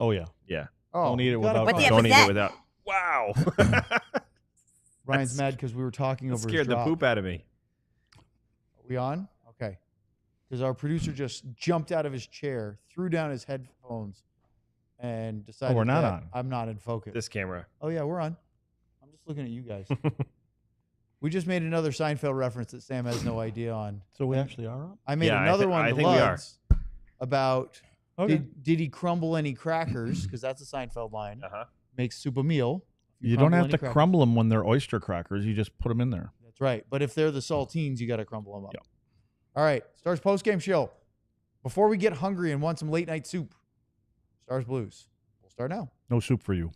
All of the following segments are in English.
Oh, yeah. Yeah. Oh, Don't eat it without. What the Don't eat it that? without. Wow. Ryan's mad because we were talking over his Scared the drop. poop out of me. Are we on? Okay. Because our producer just jumped out of his chair, threw down his headphones, and decided we're not that on. I'm not in focus. This camera. Oh, yeah, we're on. I'm just looking at you guys. We just made another Seinfeld reference that Sam has no idea on. So we actually are on? I made Yeah, another one I to think we are. Luds about Okay. did he crumble any crackers? Because that's a Seinfeld line. Uh-huh. Makes soup a meal. You don't have any to crackers. crumble them when they're oyster crackers. You just put them in there. That's right. But if they're the saltines, you got to crumble them up. Yep. All right. Stars postgame show. Before we get hungry and want some late night soup, Stars Blues. We'll start now. No soup for you.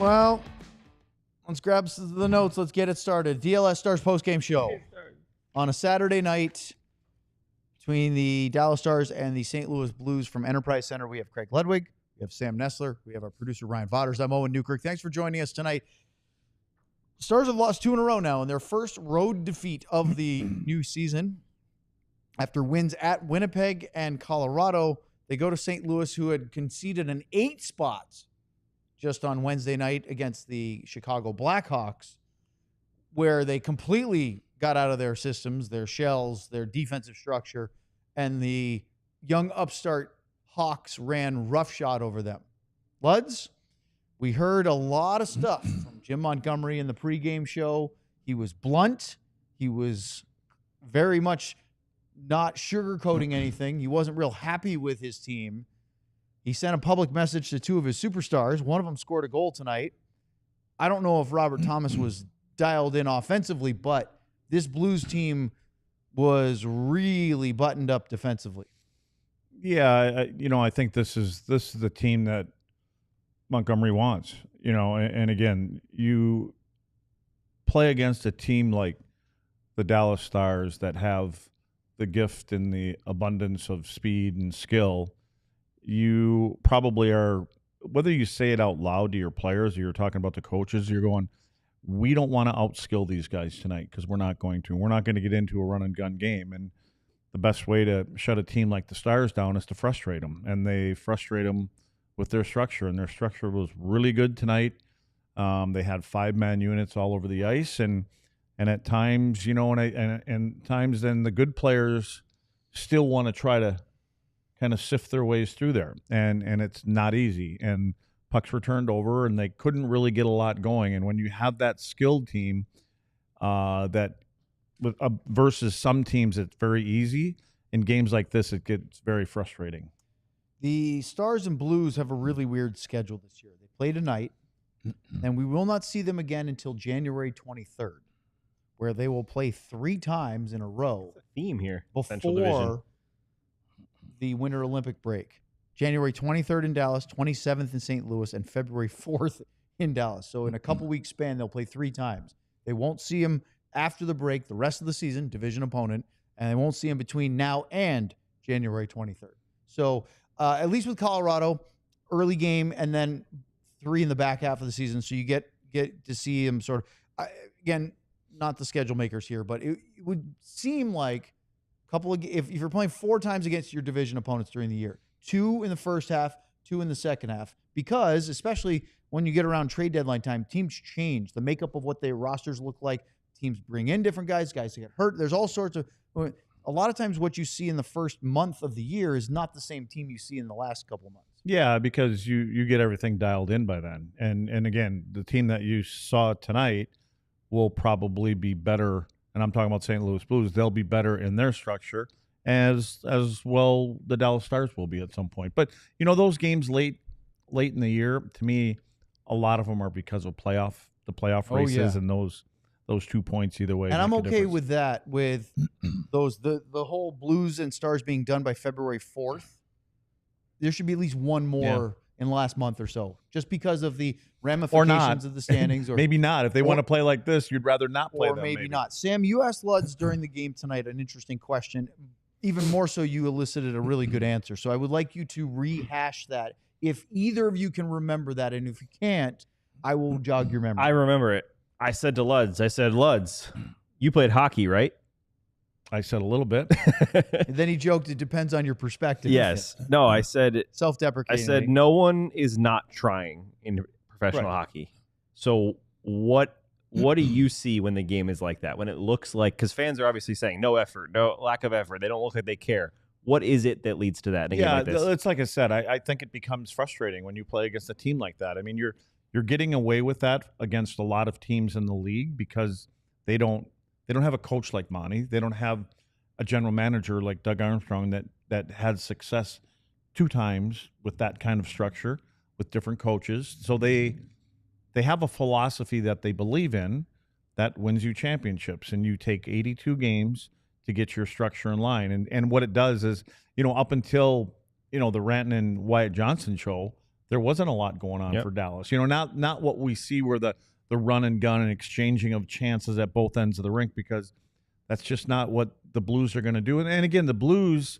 Well, let's grab the notes. Let's get it started. DLS Stars postgame show on a Saturday night between the Dallas Stars and the St. Louis Blues from Enterprise Center. We have Craig Ludwig. We have Sam Nessler. We have our producer, Ryan Vodders. I'm Owen Newkirk. Thanks for joining us tonight. Stars have lost 2 in a row now in their first road defeat of the new season. After wins at Winnipeg and Colorado, they go to St. Louis, who had conceded an 8 spots just on Wednesday night against the Chicago Blackhawks, where they completely got out of their systems, their shells, their defensive structure, and the young upstart Hawks ran roughshod over them. Luds, we heard a lot of stuff from Jim Montgomery in the pregame show. He was blunt. He was very much not sugarcoating anything. He wasn't real happy with his team. He sent a public message to 2 of his superstars. One of them scored a goal tonight. I don't know if Robert Thomas was dialed in offensively, but this Blues team was really buttoned up defensively. Yeah, I think this is the team that Montgomery wants. And again, you play against a team like the Dallas Stars that have the gift and the abundance of speed and skill. You probably are, whether you say it out loud to your players or you're talking about the coaches, you're going, we don't want to outskill these guys tonight because we're not going to. We're not going to get into a run-and-gun game. And the best way to shut a team like the Stars down is to frustrate them. And they frustrate them with their structure, and their structure was really good tonight. They had 5-man units all over the ice, and at times, and times then the good players still want to try to kind of sift their ways through there, and it's not easy. And pucks were turned over, and they couldn't really get a lot going. And when you have that skilled team, versus some teams, it's very easy. In games like this, it gets very frustrating. The Stars and Blues have a really weird schedule this year. They play tonight, and we will not see them again until January 23rd, where they will play 3 times in a row. What's the theme here? Central Division. Before the Winter Olympic break. January 23rd in Dallas, 27th in St. Louis, and February 4th in Dallas. So in a couple-week span, they'll play 3 times. They won't see them after the break the rest of the season, division opponent, and they won't see them between now and January 23rd. So at least with Colorado, early game, and then 3 in the back half of the season. So you get to see them sort of, again, not the schedule makers here, but it would seem like if you're playing 4 times against your division opponents during the year, 2 in the first half, 2 in the second half, because especially when you get around trade deadline time, teams change. The makeup of what their rosters look like, teams bring in different guys get hurt. There's all sorts of, a lot of times what you see in the first month of the year is not the same team you see in the last couple of months. Yeah, because you get everything dialed in by then. And again, the team that you saw tonight will probably be better, and I'm talking about St. Louis Blues, they'll be better in their structure as well the Dallas Stars will be at some point. But, those games late in the year, to me, a lot of them are because of playoff the playoff Oh, races yeah. and those 2 points either way. And I'm make a okay difference. with that, with the whole Blues and Stars being done by February 4th. There should be at least one more in the last month or so, just because of the ramifications of the standings. Or maybe not. If they want to play like this, you'd rather not play or them. maybe not. Sam, you asked Luds during the game tonight an interesting question. Even more so, you elicited a really good answer. So I would like you to rehash that. If either of you can remember that, and if you can't, I will jog your memory. I remember it. I said to Luds, Luds, you played hockey, right? I said a little bit. And then he joked, it depends on your perspective. Yes. No, I said Self-deprecating. I said no one is not trying in professional hockey. So what do you see when the game is like that? When it looks like, because fans are obviously saying no effort, no lack of effort. They don't look like they care. What is it that leads to that in a game like this? It's like I said. I think it becomes frustrating when you play against a team like that. I mean, you're getting away with that against a lot of teams in the league because they don't have a coach like Monty. They don't have a general manager like Doug Armstrong that had success 2 times with that kind of structure with different coaches. So they have a philosophy that they believe in that wins you championships, and you take 82 games to get your structure in line. And what it does is, up until, the Rantanen and Wyatt Johnston show, there wasn't a lot going on for Dallas. Not what we see where the run and gun and exchanging of chances at both ends of the rink, because that's just not what the Blues are going to do. And again, the Blues,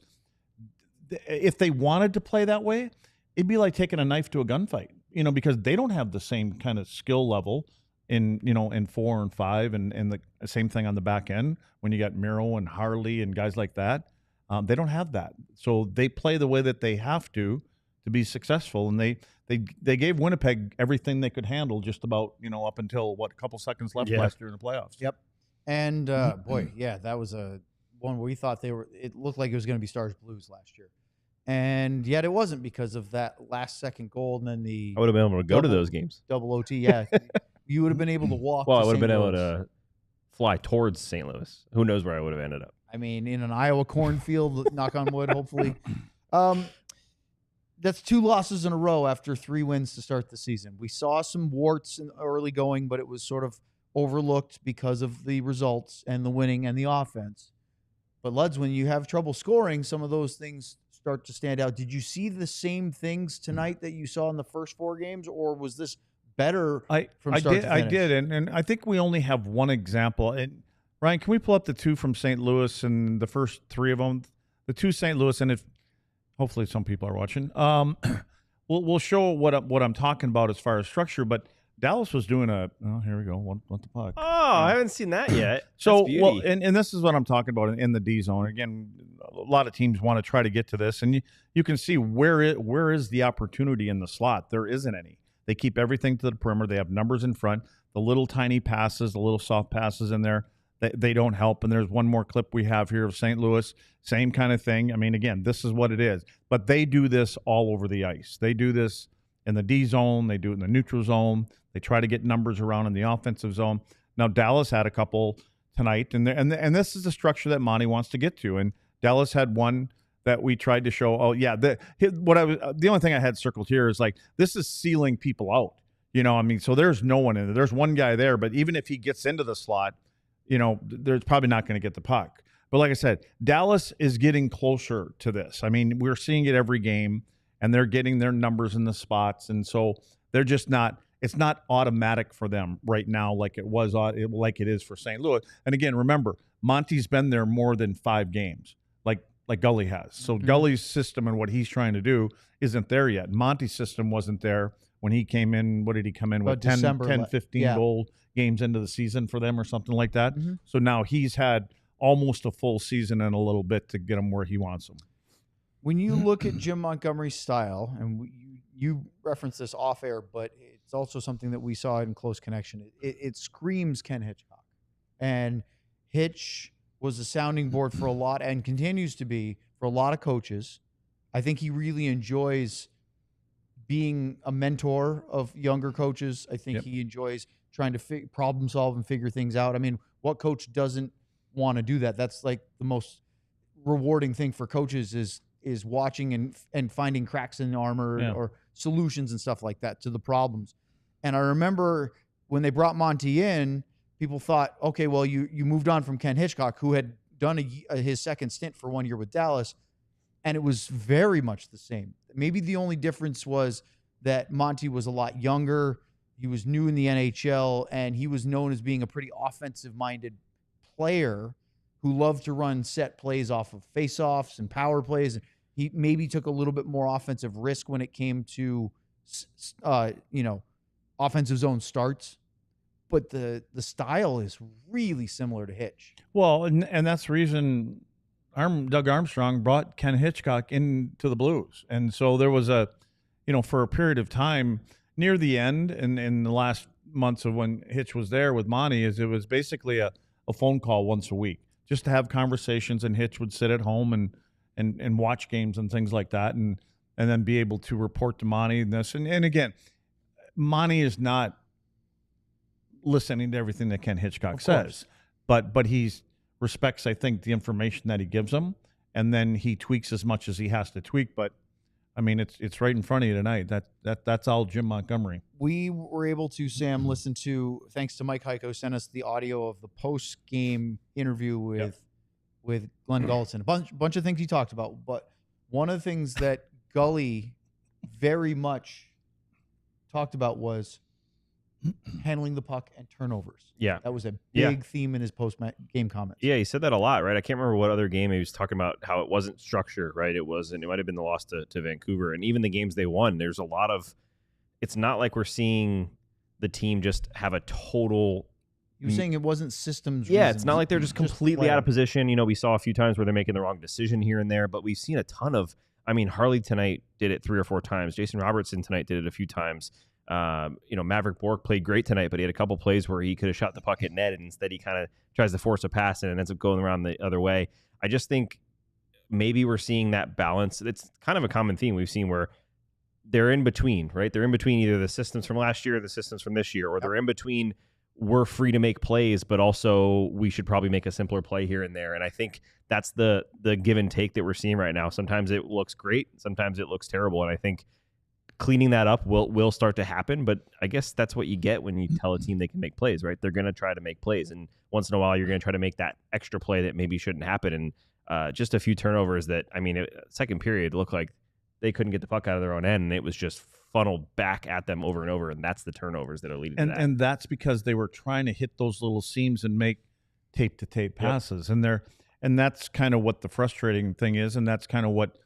if they wanted to play that way, it'd be like taking a knife to a gunfight, because they don't have the same kind of skill level in 4 and 5 and the same thing on the back end when you got Miro and Harley and guys like that. They don't have that. So they play the way that they have to be successful. And they gave Winnipeg everything they could handle just about, up until a couple seconds left last year in the playoffs. Yep. And boy, yeah, that was a one where we thought it looked like it was going to be Stars Blues last year. And yet it wasn't, because of that last second goal. And then I would have been able to go to those games. Double OT. Yeah. You would have been able to walk. Well, to I would have St. been able Louis. to fly towards St. Louis. Who knows where I would have ended up? I mean, in an Iowa cornfield, knock on wood, hopefully. That's 2 losses in a row after 3 wins to start the season. We saw some warts in early going, but it was sort of overlooked because of the results and the winning and the offense. But Luds, when you have trouble scoring, some of those things start to stand out. Did you see the same things tonight that you saw in the first 4 games, or was this better from start to finish? I did, and I think we only have one example. And Ryan, can we pull up the 2 from St. Louis and the first 3 of them? The 2 St. Louis, and if hopefully some people are watching, we'll show what I'm talking about as far as structure. But Dallas was doing here we go, want the puck. Oh, I haven't seen that yet. So, well, and this is what I'm talking about in the D zone. Again, a lot of teams want to try to get to this, and you can see where is the opportunity in the slot. There isn't any. They keep everything to the perimeter. They have numbers in front. The little tiny passes, the little soft passes in there, they don't help. And there's one more clip we have here of St. Louis, same kind of thing. I mean, again, this is what it is. But they do this all over the ice. They do this in the D zone. They do it in the neutral zone. They try to get numbers around in the offensive zone. Now, Dallas had a couple tonight, and this is the structure that Monty wants to get to. And Dallas had one that we tried to show. Oh, yeah. The only thing I had circled here is like, this is sealing people out. I mean, so there's no one in there. There's one guy there, but even if he gets into the slot, there's probably not going to get the puck. But like I said, Dallas is getting closer to this. I mean, we're seeing it every game, and they're getting their numbers in the spots. And so they're just not – it's not automatic for them right now like it was like it is for St. Louis. And again, remember, Monty's been there more than 5 games, like Gully has. So Gully's system and what he's trying to do isn't there yet. Monty's system wasn't there when he came in. What did he come in with? 10, 15 goal games into the season for them or something like that. Mm-hmm. So now he's had almost a full season and a little bit to get him where he wants him. When you look at Jim Montgomery's style, and you reference this off air, but it's also something that we saw in Close Connection. It screams Ken Hitchcock. And Hitch was a sounding board for a lot, and continues to be for a lot of coaches. I think he really enjoys being a mentor of younger coaches. I think he enjoys trying to problem solve and figure things out. I mean, what coach doesn't want to do that? That's like the most rewarding thing for coaches is watching and finding cracks in the armor or solutions and stuff like that to the problems. And I remember when they brought Monty in, people thought, okay, well, you moved on from Ken Hitchcock, who had done his second stint for 1 year with Dallas, and it was very much the same. Maybe the only difference was that Monty was a lot younger. He was new in the NHL, and he was known as being a pretty offensive-minded player who loved to run set plays off of face-offs and power plays. He maybe took a little bit more offensive risk when it came to, offensive zone starts. But the style is really similar to Hitch. Well, and that's the reason Doug Armstrong brought Ken Hitchcock into the Blues. And so there was for a period of time near the end and in the last months of when Hitch was there with Monty, it was basically a phone call once a week just to have conversations, and Hitch would sit at home and watch games and things like that, and then be able to report to Monty and this. And again, Monty is not listening to everything that Ken Hitchcock says, but he respects, I think, the information that he gives him, and then he tweaks as much as he has to tweak. But I mean, it's right in front of you tonight. That's all Jim Montgomery. We were able to, Sam, listen to, thanks to Mike Heiko, sent us the audio of the post-game interview with Glenn Gulletson. A bunch of things he talked about, but one of the things that Gully very much talked about was handling the puck and turnovers. Yeah. That was a big theme in his post-game comments. Yeah, he said that a lot, right? I can't remember what other game he was talking about, how it wasn't structure, right? It might have been the loss to Vancouver. And even the games they won, there's a lot of, it's not like we're seeing the team just have a total. You were saying it wasn't systems. Yeah, reasons. it's not like they're just completely out of position. We saw a few times where they're making the wrong decision here and there, but we've seen a ton of, Harley tonight did it 3 or 4 times. Jason Robertson tonight did it a few times. Maverick Bork played great tonight, but he had a couple plays where he could have shot the puck at net, and instead he kind of tries to force a pass and it ends up going around the other way. I just think maybe we're seeing that balance. It's kind of a common theme we've seen where they're in between, right? They're in between either the systems from last year or the systems from this year, or they're in between we're free to make plays, but also we should probably make a simpler play here and there. And I think that's the give and take that we're seeing right now. Sometimes it looks great, sometimes it looks terrible, and I think cleaning that up will start to happen. But I guess that's what you get when you tell a team they can make plays, right? They're going to try to make plays, and once in a while you're going to try to make that extra play that maybe shouldn't happen. And just a few turnovers that, second period looked like they couldn't get the puck out of their own end, and it was just funneled back at them over and over, and that's the turnovers that are leading to that. And that's because they were trying to hit those little seams and make tape-to-tape passes. Yep. And that's kind of what the frustrating thing is, and that's kind of what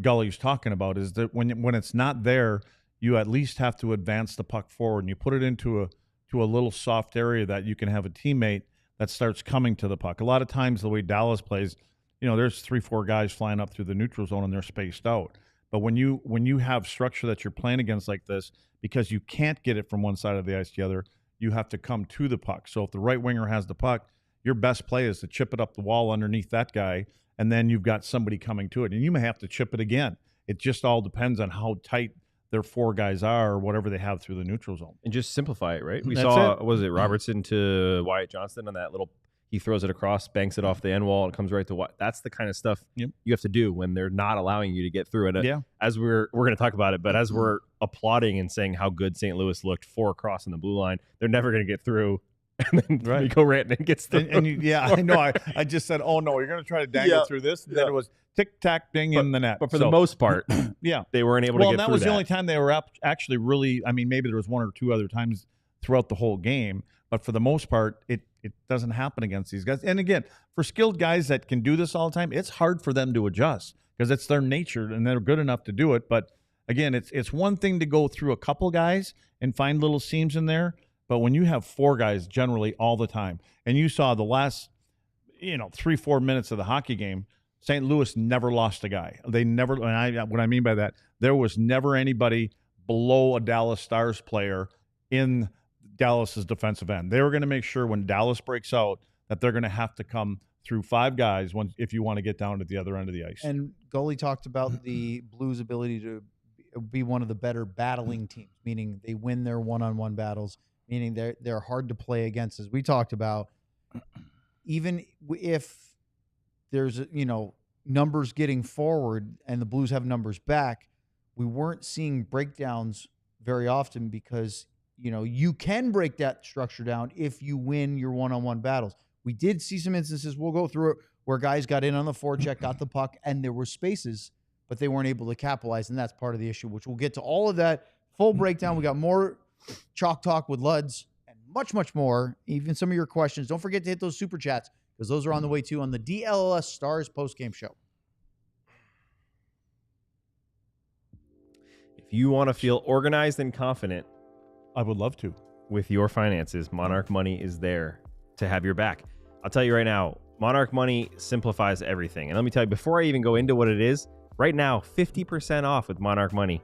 Gully's talking about, is that when it's not there, you at least have to advance the puck forward, and you put it into a little soft area that you can have a teammate that starts coming to the puck. A lot of times the way Dallas plays, there's 3-4 guys flying up through the neutral zone and they're spaced out. But when you have structure that you're playing against like this, because you can't get it from one side of the ice to the other, you have to come to the puck. So if the right winger has the puck, your best play is to chip it up the wall underneath that guy, and then you've got somebody coming to it. And you may have to chip it again. It just all depends on how tight their 4 guys are or whatever they have through the neutral zone. And just simplify it, right? We That's saw, it. was it Robertson to Wyatt Johnston on that little, he throws it across, banks it off the end wall, and it comes right to Wyatt. That's the kind of stuff you have to do when they're not allowing you to get through it. As we're going to talk about it, but as we're applauding and saying how good St. Louis looked 4 across on the blue line, they're never going to get through. And then Mikko Rantanen gets through. I know. I just said, oh, no, you're going to try to dangle through this. And then it was tick-tack, ding in the net. But for the most part, they weren't able to get through that. Well, that was the only time they were actually really, maybe there was 1 or 2 other times throughout the whole game. But for the most part, it doesn't happen against these guys. And again, for skilled guys that can do this all the time, it's hard for them to adjust because it's their nature and they're good enough to do it. But again, it's one thing to go through a couple guys and find little seams in there. But when you have 4 guys generally all the time, and you saw the last, 3-4 minutes of the hockey game, St. Louis never lost a guy. They never, what I mean by that, there was never anybody below a Dallas Stars player in Dallas's defensive end. They were going to make sure when Dallas breaks out that they're going to have to come through 5 guys if you want to get down to the other end of the ice. And Gully talked about the Blues' ability to be one of the better battling teams, meaning they win their one-on-one battles, meaning they're hard to play against, as we talked about. Even if there's numbers getting forward and the Blues have numbers back, we weren't seeing breakdowns very often because you can break that structure down if you win your one-on-one battles. We did see some instances, we'll go through it, where guys got in on the forecheck, got the puck, and there were spaces, but they weren't able to capitalize, and that's part of the issue, which we'll get to all of that. Full breakdown. We got more Chalk Talk with Luds and much, much more. Even some of your questions. Don't forget to hit those super chats because those are on the way too on the DLS Stars postgame show. If you want to feel organized and confident, I would love to. With your finances, Monarch Money is there to have your back. I'll tell you right now, Monarch Money simplifies everything. And let me tell you, before I even go into what it is, right now, 50% off with Monarch Money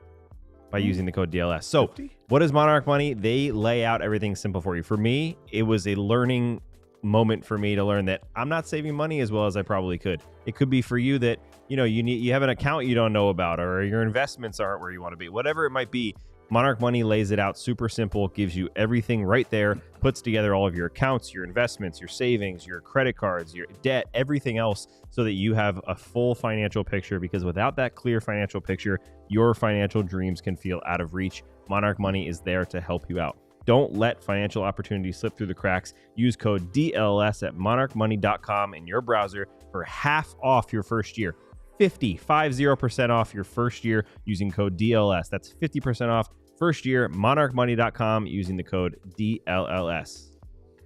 by using the code DLS. So 50? What is Monarch Money? They lay out everything simple for you. For me, it was a learning moment for me to learn that I'm not saving money as well as I probably could. It could be for you that, you have an account you don't know about, or your investments aren't where you want to be. Whatever it might be, Monarch Money lays it out super simple, gives you everything right there, puts together all of your accounts, your investments, your savings, your credit cards, your debt, everything else, so that you have a full financial picture, because without that clear financial picture, your financial dreams can feel out of reach. Monarch Money is there to help you out. Don't let financial opportunities slip through the cracks. Use code DLS at monarchmoney.com in your browser for half off your first year. 50% off your first year using code DLS. That's 50% off first year, monarchmoney.com using the code DLLS.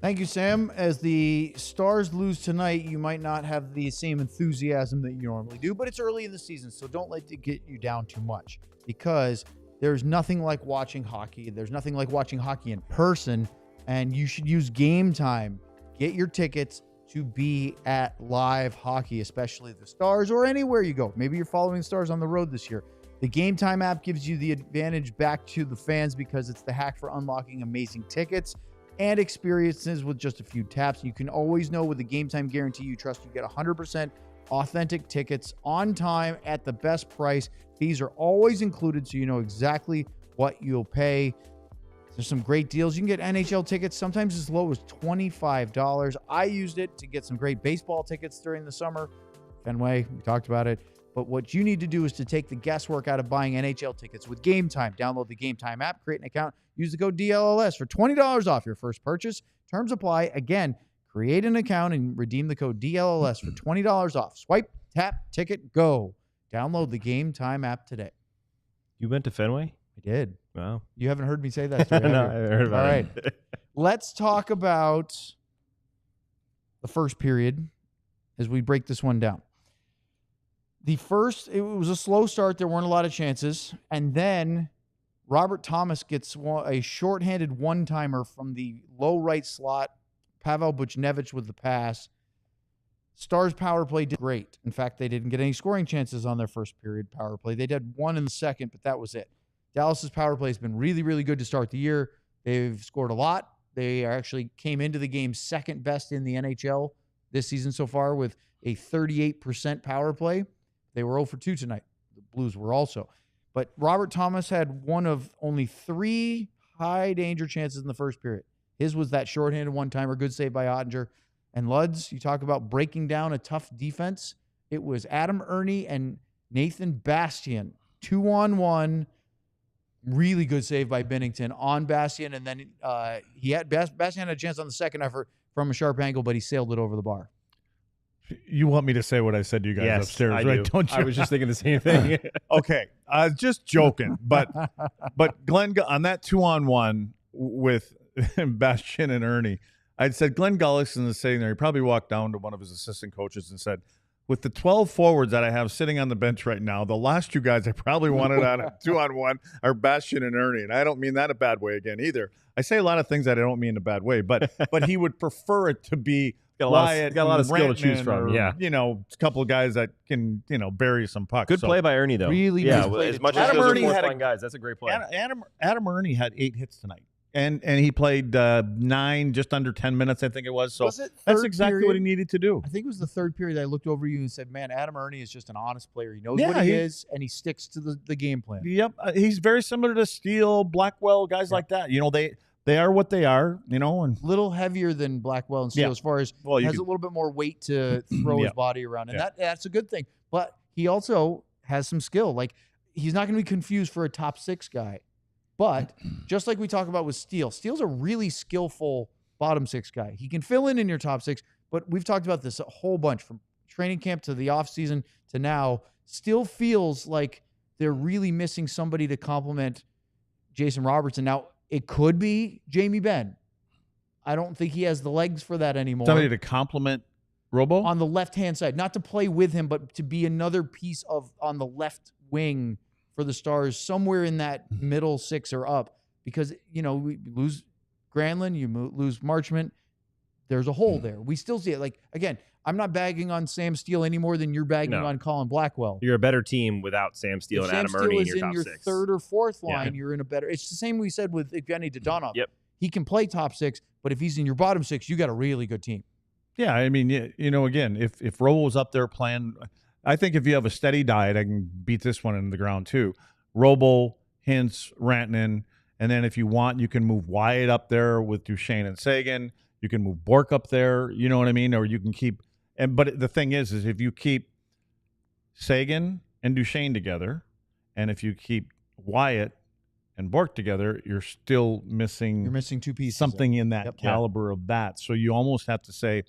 Thank you, Sam. As the Stars lose tonight, you might not have the same enthusiasm that you normally do, but it's early in the season, so don't let it get you down too much, because there's nothing like watching hockey. There's nothing like watching hockey in person, and you should use Game Time. Get your tickets to be at live hockey, especially the Stars or anywhere you go. Maybe you're following the Stars on the road this year. The Game Time app gives you the advantage back to the fans because it's the hack for unlocking amazing tickets and experiences with just a few taps. You can always know with the Game Time guarantee you trust, you get 100% authentic tickets on time at the best price. Fees are always included, so you know exactly what you'll pay. There's some great deals. You can get NHL tickets sometimes as low as $25. I used it to get some great baseball tickets during the summer. Fenway, we talked about it. But what you need to do is to take the guesswork out of buying NHL tickets with Game Time. Download the Game Time app, create an account, use the code DLLS for $20 off your first purchase. Terms apply. Again, create an account and redeem the code DLLS for $20 off. Swipe, tap, ticket, go. Download the Game Time app today. You went to Fenway? I did. Wow. You haven't heard me say that story. No, I heard about All right. it. Let's talk about the first period as we break this one down. It was a slow start. There weren't a lot of chances. And then Robert Thomas gets a shorthanded one-timer from the low right slot. Pavel Buchnevich with the pass. Stars power play did great. In fact, they didn't get any scoring chances on their first period power play. They did one in the second, but that was it. Dallas's power play has been really, really good to start the year. They've scored a lot. They actually came into the game second best in the NHL this season so far with a 38% power play. They were 0 for 2 tonight. The Blues were also. But Robert Thomas had one of only 3 high danger chances in the first period. His was that shorthanded one-timer, good save by Ottinger. And Luds, you talk about breaking down a tough defense. It was Adam Ernie and Nathan Bastian, 2-on-1. Really good save by Binnington on Bastian. And then Bastian had a chance on the second effort from a sharp angle, but he sailed it over the bar. You want me to say what I said to you guys upstairs, I right? do. Don't you? I was just thinking the same thing. Okay, I was just joking, but Glenn, on that 2-on-1 with Bastian and Ernie, I'd said Glenn Gullikson is sitting there. He probably walked down to one of his assistant coaches and said, with the 12 forwards that I have sitting on the bench right now, the last 2 guys I probably wanted on a 2-on-1 are Bastian and Ernie, and I don't mean that a bad way again either. I say a lot of things that I don't mean in a bad way, but he would prefer it to be Wyatt, got a lot of skill to choose Rantanen, from. or, Yeah, a couple of guys that can bury some pucks. good play by Ernie though. Really yeah. nice play. As much Adam as those Ernie are had fourth-line guys, that's a great play. Adam Ernie had 8 hits tonight, and he played 9, just under 10 minutes, I think it was. So that's exactly what he needed to do. I think it was the third period I looked over you and said, man, Adam Ernie is just an honest player. He knows Yeah, what he is, and he sticks to the game plan. Yep, he's very similar to Steele, Blackwell, guys like that. They are what they are, and A little heavier than Blackwell and Steele as far as has a little bit more weight to throw his body around. And that's a good thing. But he also has some skill. Like, he's not going to be confused for a top 6 guy. But just like we talk about with Steele, Steele's a really skillful bottom six guy. He can fill in your top six, but we've talked about this a whole bunch from training camp to the offseason to now. Still feels like they're really missing somebody to complement Jason Robertson. Now, it could be Jamie Benn. I don't think he has the legs for that anymore. Somebody to complement Robo? On the left-hand side. Not to play with him, but to be another piece on the left wing for the Stars, somewhere in that middle six or up. Because, we lose Granlund, you lose Marchment. There's a hole there. We still see it. Like, again, I'm not bagging on Sam Steele any more than you're bagging on Colin Blackwell. You're a better team without Sam Steele and Adam Ernie in your top six. If Sam Steele is in your third or fourth line, you're in a better. It's the same we said with Evgeny Dodonov. Yep. He can play top six, but if he's in your bottom six, you got a really good team. Yeah, I mean, again, if Robo was up there playing, I think if you have a steady diet, I can beat this one into the ground too. Robo, Hintz, Rantanen, and then if you want, you can move Wyatt up there with Duchesne and Sagan. You can move Bork up there, you know what I mean? Or you can keep but the thing is if you keep Sagan and Duchesne together, and if you keep Wyatt and Bork together, you're still missing. You're missing two pieces. Something in that caliber of that. So you almost have to say, I'm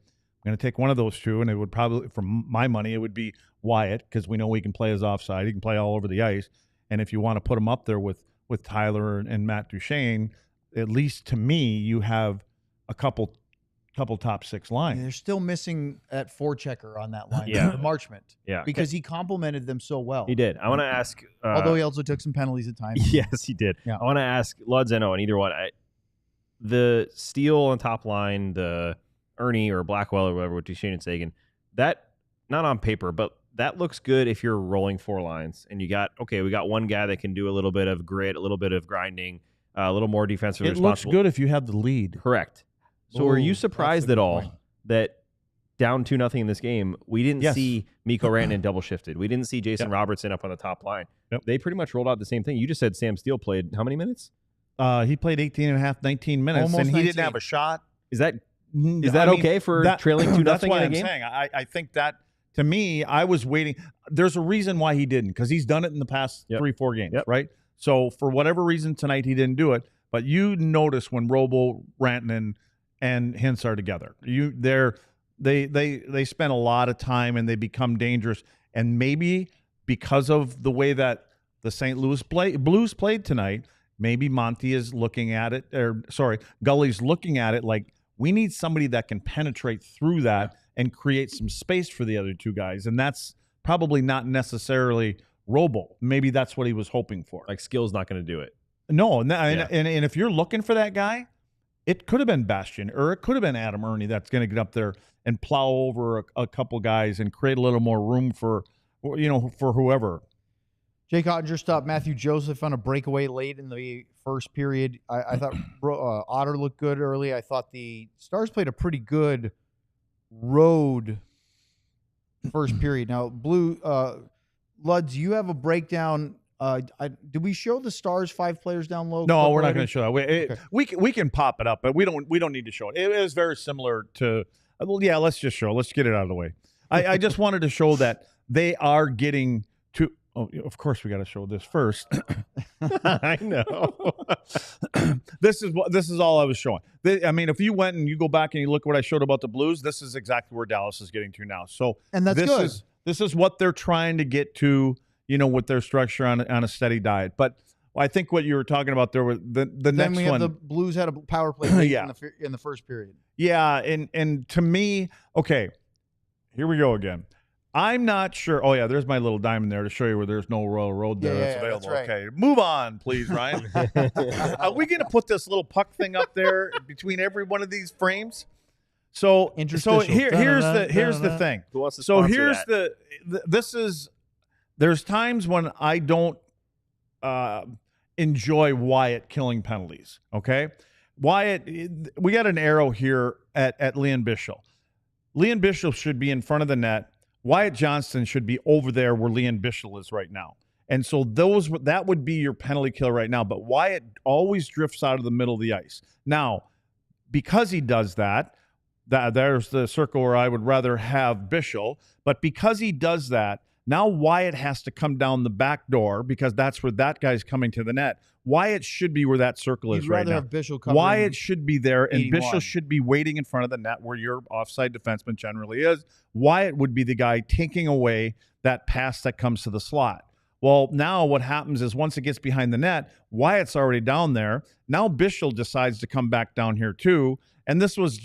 going to take one of those two, and it would probably, for my money, it would be Wyatt, because we know he can play his offside. He can play all over the ice. And if you want to put him up there with Tyler and Matt Duchesne, at least to me, you have a couple top six lines. They're still missing that forechecker on that line. Yeah. The Marchment. Yeah. Because he complimented them so well. He did. I want to ask. Although he also took some penalties at times. Yes, he did. Yeah. I want to ask Luds and Owen, either one. The Steele on top line, the Ernie or Blackwell or whatever with Duchesne and Sagan, that, not on paper, but that looks good if you're rolling four lines and we got one guy that can do a little bit of grit, a little bit of grinding, a little more defensively responsible. It looks good if you have the lead. Correct. So are you surprised at all that down 2-0 in this game, we didn't see Mikko Rantanen double shifted? We didn't see Jason Robertson up on the top line. Yep. They pretty much rolled out the same thing. You just said Sam Steele played how many minutes? He played 18 and a half, 19 minutes, Almost and he 19. didn't have a shot. Is that okay for trailing 2-0 That's why in a I'm game? saying. I think that, to me, I was waiting. There's a reason why he didn't, because he's done it in the past 3-4 games, right? So for whatever reason tonight he didn't do it. But you notice when Robo, Rantanen, and Hintz are together, they spend a lot of time and they become dangerous. And maybe because of the way that the St. Louis Blues played tonight, maybe Monty is looking at it, Gully's looking at it like, we need somebody that can penetrate through that and create some space for the other two guys. And that's probably not necessarily Robo. Maybe that's what he was hoping for. Like, Skill's not going to do it. No, and if you're looking for that guy, it could have been Bastian, or it could have been Adam Ernie that's going to get up there and plow over a couple guys and create a little more room for whoever. Jake Ottinger stopped Matthew Joseph on a breakaway late in the first period. I thought Otter looked good early. I thought the Stars played a pretty good road first period. Now, Luds, you have a breakdown. Did we show the Stars 5 players down low? No, we're not going to show that. We can pop it up, but we don't need to show it. It is very similar to. Let's just show. Let's get it out of the way. I just wanted to show that they are getting to. Oh, of course we got to show this first. I know. This is all I was showing. If you went and you go back and you look what I showed about the Blues, this is exactly where Dallas is getting to now. So, and that's good. This is what they're trying to get to, with their structure on a steady diet. But I think what you were talking about there was the next one. Then we have the Blues had a power play in the first period. Yeah, and to me, okay, here we go again. I'm not sure. Oh, yeah, there's my little diamond there to show you where there's no Royal Road there that's available. That's right. Okay, move on, please, Ryan. Are we going to put this little puck thing up there between every one of these frames? So here's the thing. Who wants to so sponsor here's that? There's times when I don't enjoy Wyatt killing penalties, okay? Wyatt, we got an arrow here at Leon Bischel. Leon Bischel should be in front of the net. Wyatt Johnston should be over there where Leon Bischel is right now. And so that would be your penalty killer right now. But Wyatt always drifts out of the middle of the ice. Now, because he does that there's the circle where I would rather have Bischel. But because he does that, Now Wyatt has to come down the back door because that's where that guy's coming to the net. Wyatt should be where that circle is You'd right rather now. have Bischel covering Wyatt should be there, and 81. Bischel should be waiting in front of the net where your offside defenseman generally is. Wyatt would be the guy taking away that pass that comes to the slot. Well, now what happens is once it gets behind the net, Wyatt's already down there. Now Bischel decides to come back down here too, and this was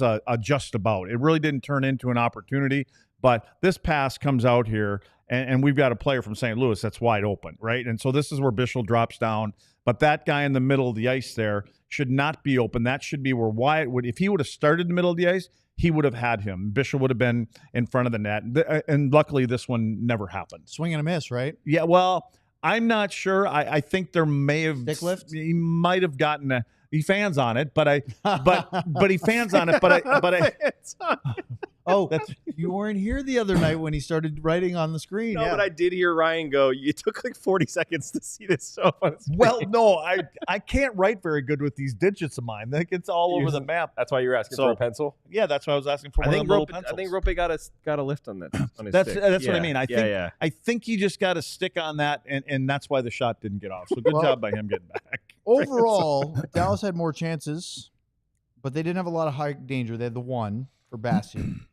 a just about. It really didn't turn into an opportunity, but this pass comes out here, and we've got a player from St. Louis that's wide open, right? And so this is where Bischel drops down, but that guy in the middle of the ice there should not be open. That should be where Wyatt would, if he would have started in the middle of the ice, he would have had him. Bischel would have been in front of the net. And luckily, this one never happened. Swing and a miss, right? Yeah, well, I'm not sure. I think there may have Stick lift? He might have gotten he fans on it, but he fans on it, but I Oh, you weren't here the other night when he started writing on the screen. No, yeah. but I did hear Ryan go, it took like 40 seconds to see this stuff on his well, no, I can't write very good with these digits of mine. Like it's all over the map. That's why you were asking for a pencil? Yeah, that's why I was asking for I one think of the little Rope, pencils. I think Rope got a lift on that. On his That's stick. what I Yeah. mean. I think he just got a stick on that, and that's why the shot didn't get off. So good job by him getting back. Overall, Dallas had more chances, but they didn't have a lot of high danger. They had the one for Bastian.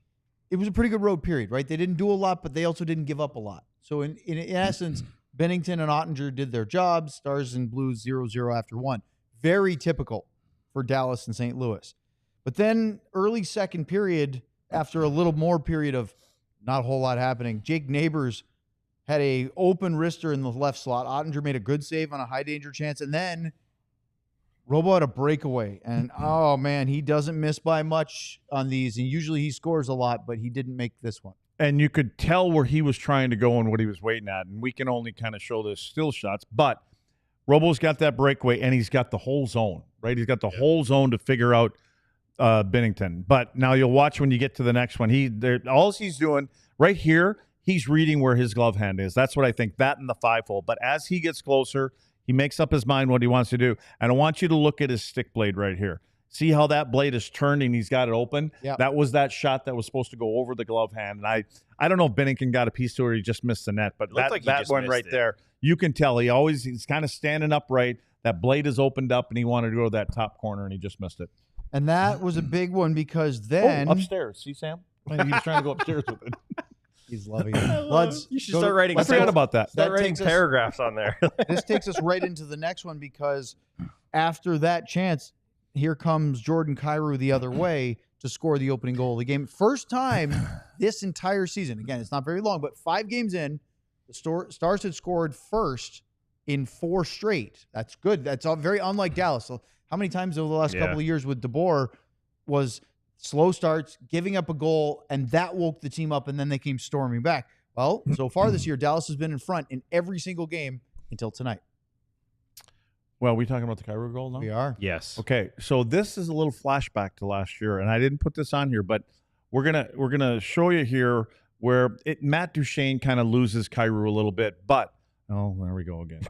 It was a pretty good road period, right? They didn't do a lot, but they also didn't give up a lot. So in essence, Binnington and Ottinger did their jobs. Stars and Blues 0-0 after one. Very typical for Dallas and St. Louis. But then early second period, after a little more period of not a whole lot happening, Jake Neighbors had a open wrister in the left slot. Ottinger made a good save on a high danger chance, and then Robo had a breakaway, and oh man, he doesn't miss by much on these, and usually he scores a lot, but he didn't make this one. And you could tell where he was trying to go and what he was waiting at, and we can only kind of show the still shots, but Robo's got that breakaway, and he's got the whole zone, right? He's got the whole zone to figure out Binnington. But now you'll watch when you get to the next one. All he's doing right here, he's reading where his glove hand is. That's what I think, that and the 5-hole. But as he gets closer, he makes up his mind what he wants to do. And I want you to look at his stick blade right here. See how that blade is turned and he's got it open? Yep. That was that shot that was supposed to go over the glove hand. And I don't know if Binnington got a piece to it or he just missed the net. But that one right there, you can tell he's kind of standing upright. That blade is opened up and he wanted to go to that top corner and he just missed it. And that was a big one because then... upstairs. See, Sam? He was trying to go upstairs with it. He's loving it. You should start writing. I forgot about that. Start writing paragraphs on there. This takes us right into the next one because after that chance, here comes Jordan Kyrou the other way to score the opening goal of the game. First time this entire season. Again, it's not very long, but 5 games in, the Stars had scored first in 4 straight. That's good. That's all very unlike Dallas. So how many times over the last couple of years with DeBoer was slow starts, giving up a goal, and that woke the team up, and then they came storming back. Well, so far this year, Dallas has been in front in every single game until tonight. Well, are we talking about the Kyrou goal now? We are. Yes. Okay, so this is a little flashback to last year, and I didn't put this on here, but we're gonna show you here where Matt Duchene kind of loses Kyrou a little bit, but there we go again.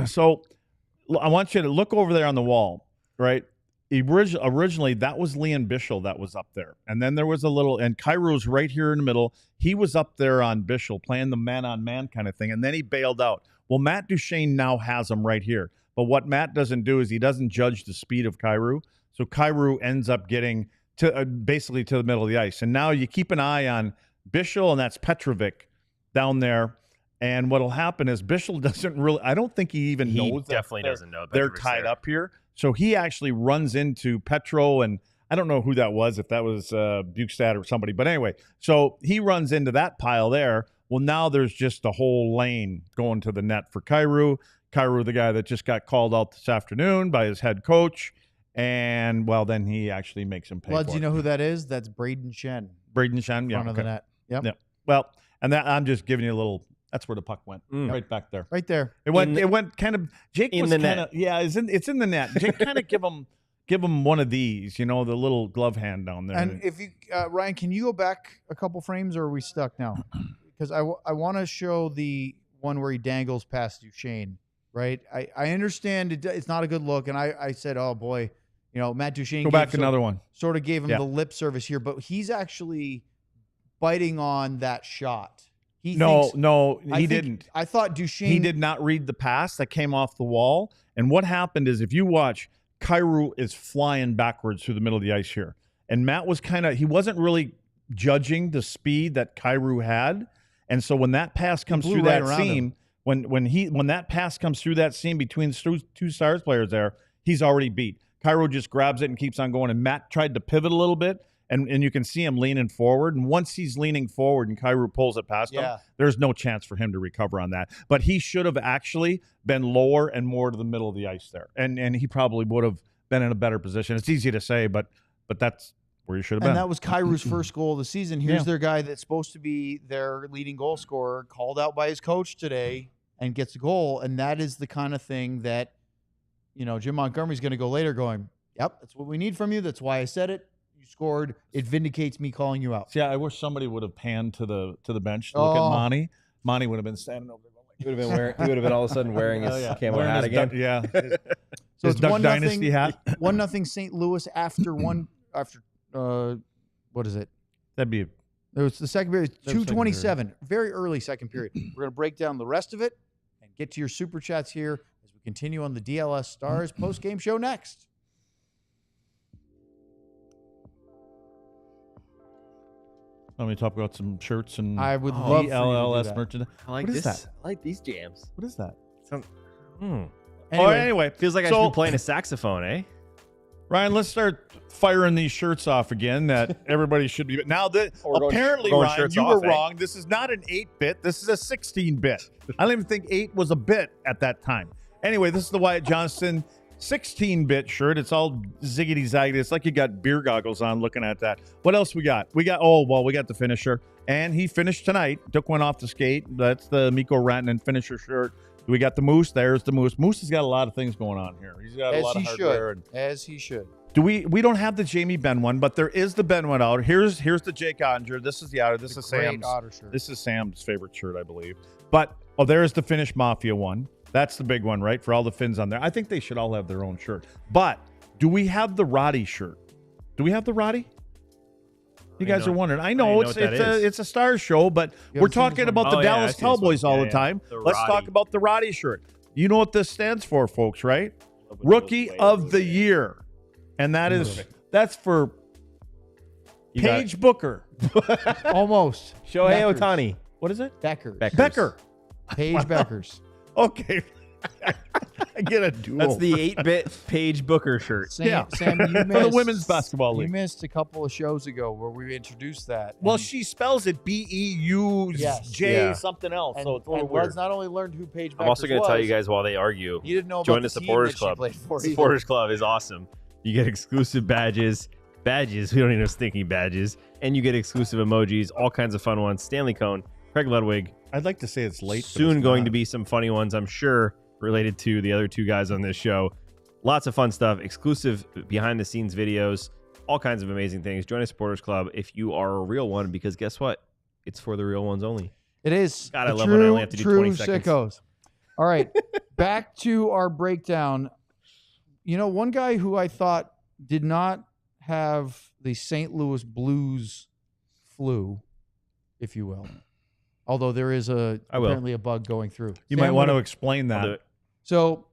So I want you to look over there on the wall, right? Originally, that was Leon Bischel that was up there. And then there was and Kyrou's right here in the middle. He was up there on Bischel playing the man-on-man kind of thing, and then he bailed out. Well, Matt Duchene now has him right here. But what Matt doesn't do is he doesn't judge the speed of Kyrou. So Kyrou ends up getting to basically to the middle of the ice. And now you keep an eye on Bischel, and that's Petrovic down there. And what'll happen is Bischel doesn't really – I don't think he even knows definitely doesn't know they're tied up here. So he actually runs into Petro, and I don't know who that was, if that was Bukestad or somebody. But anyway, so he runs into that pile there. Well, now there's just a whole lane going to the net for Kyrou. Kyrou, the guy that just got called out this afternoon by his head coach. And, well, then he actually makes him pay for it. Do you know who that is? That's Braden Shen. Braden Shen, yeah. Front of the net. Yep. Well, and that I'm just giving you a little – that's where the puck went, right back there. Right there. It went kind of – Jake was kind of – yeah, it's in the net. Jake kind of give him one of these, the little glove hand down there. And if you Ryan, can you go back a couple frames, or are we stuck now? Because I want to show the one where he dangles past Duchene, right? I understand it's not a good look, and I said, oh, boy, Matt Duchene go back another one. Sort of gave him the lip service here, but he's actually biting on that shot. He No, thinks, he didn't. I thought Duchesne. He did not read the pass that came off the wall. And what happened is, if you watch, Kyrou is flying backwards through the middle of the ice here. And Matt was he wasn't really judging the speed that Kyrou had. And so when that pass comes through that seam, when that pass comes through that seam between the two Stars players there, he's already beat. Kyrou just grabs it and keeps on going. And Matt tried to pivot a little bit. And you can see him leaning forward. And once he's leaning forward and Kyrou pulls it past him, there's no chance for him to recover on that. But he should have actually been lower and more to the middle of the ice there. And he probably would have been in a better position. It's easy to say, but that's where he should have been. And that was Kyrou's first goal of the season. Here's their guy that's supposed to be their leading goal scorer, called out by his coach today and gets a goal. And that is the kind of thing that, Jim Montgomery's going to go later going, yep, that's what we need from you. That's why I said it. Scored. It vindicates me calling you out. Yeah, I wish somebody would have panned to the bench to look at Monty. Monty would have been standing over there. He would have been all of a sudden wearing his camo hat again. So it's Duck Dynasty hat. 1-0 St. Louis after what is it? That'd be. It was the second period. 2:27. Very early second period. We're going to break down the rest of it and get to your super chats here as we continue on the DLS Stars post-game show next. Let me talk about some shirts and I would love for you to do DLLS that. merchandise. I like What is this. that? I like these jams. What is that? Anyway, Feels like I should be playing a saxophone, eh? Ryan, let's start firing these shirts off again that everybody should be. Now, apparently, going Ryan, shirts you off, were wrong. This is not an 8-bit. This is a 16-bit. I don't even think 8 was a bit at that time. Anyway, this is the Wyatt Johnston 16-bit shirt. It's all ziggity-zaggity. It's like you got beer goggles on looking at that. What else we got? We got the finisher. And he finished tonight. Took one off the skate. That's the Mikko Rantanen finisher shirt. We got the Moose. There's the Moose. Moose has got a lot of things going on here. He's got a lot of hardware. As he should. We don't have the Jamie Benn one, but there is the Benn one out. Here's the Jake Ottinger. This is the Otter. This is Sam's. Shirt. This is Sam's favorite shirt, I believe. But there's the Finnish Mafia one. That's the big one, right? For all the Finns on there. I think they should all have their own shirt. But do we have the Roddy shirt? Do we have the Roddy? You guys are wondering. I know it's a Stars show, but we're talking about the Dallas Cowboys all the time. Let's talk about the Roddy shirt. You know what this stands for, folks, right? Rookie of the Year. And that's for Paige Booker. Almost. Shohei Ohtani. What is it? Becker. Paige Beckers. Okay. I get a duel. That's the 8-bit Paige Booker shirt. Sam, you missed for the women's basketball league. You missed a couple of shows ago where we introduced that. Well, she spells it BEUJ something else, so it's a little weird. Let's not only learn who Paige Beckers I'm also going to tell you guys while they argue. You didn't know about join the team supporters that club. she played for Supporters club is awesome. You get exclusive badges. We don't need no stinking badges. And you get exclusive emojis, all kinds of fun ones. Stanley Cone, Craig Ludwig. I'd like to say it's late. Soon going to be some funny ones, I'm sure, related to the other two guys on this show. Lots of fun stuff, exclusive behind-the-scenes videos, all kinds of amazing things. Join a supporters club if you are a real one, because guess what? It's for the real ones only. It is. God, I love when I only have to do 20 seconds. Sickos. All right, back to our breakdown. One guy who I thought did not have the St. Louis Blues flu, if you will. Although there is apparently a bug going through. You might want to explain that. So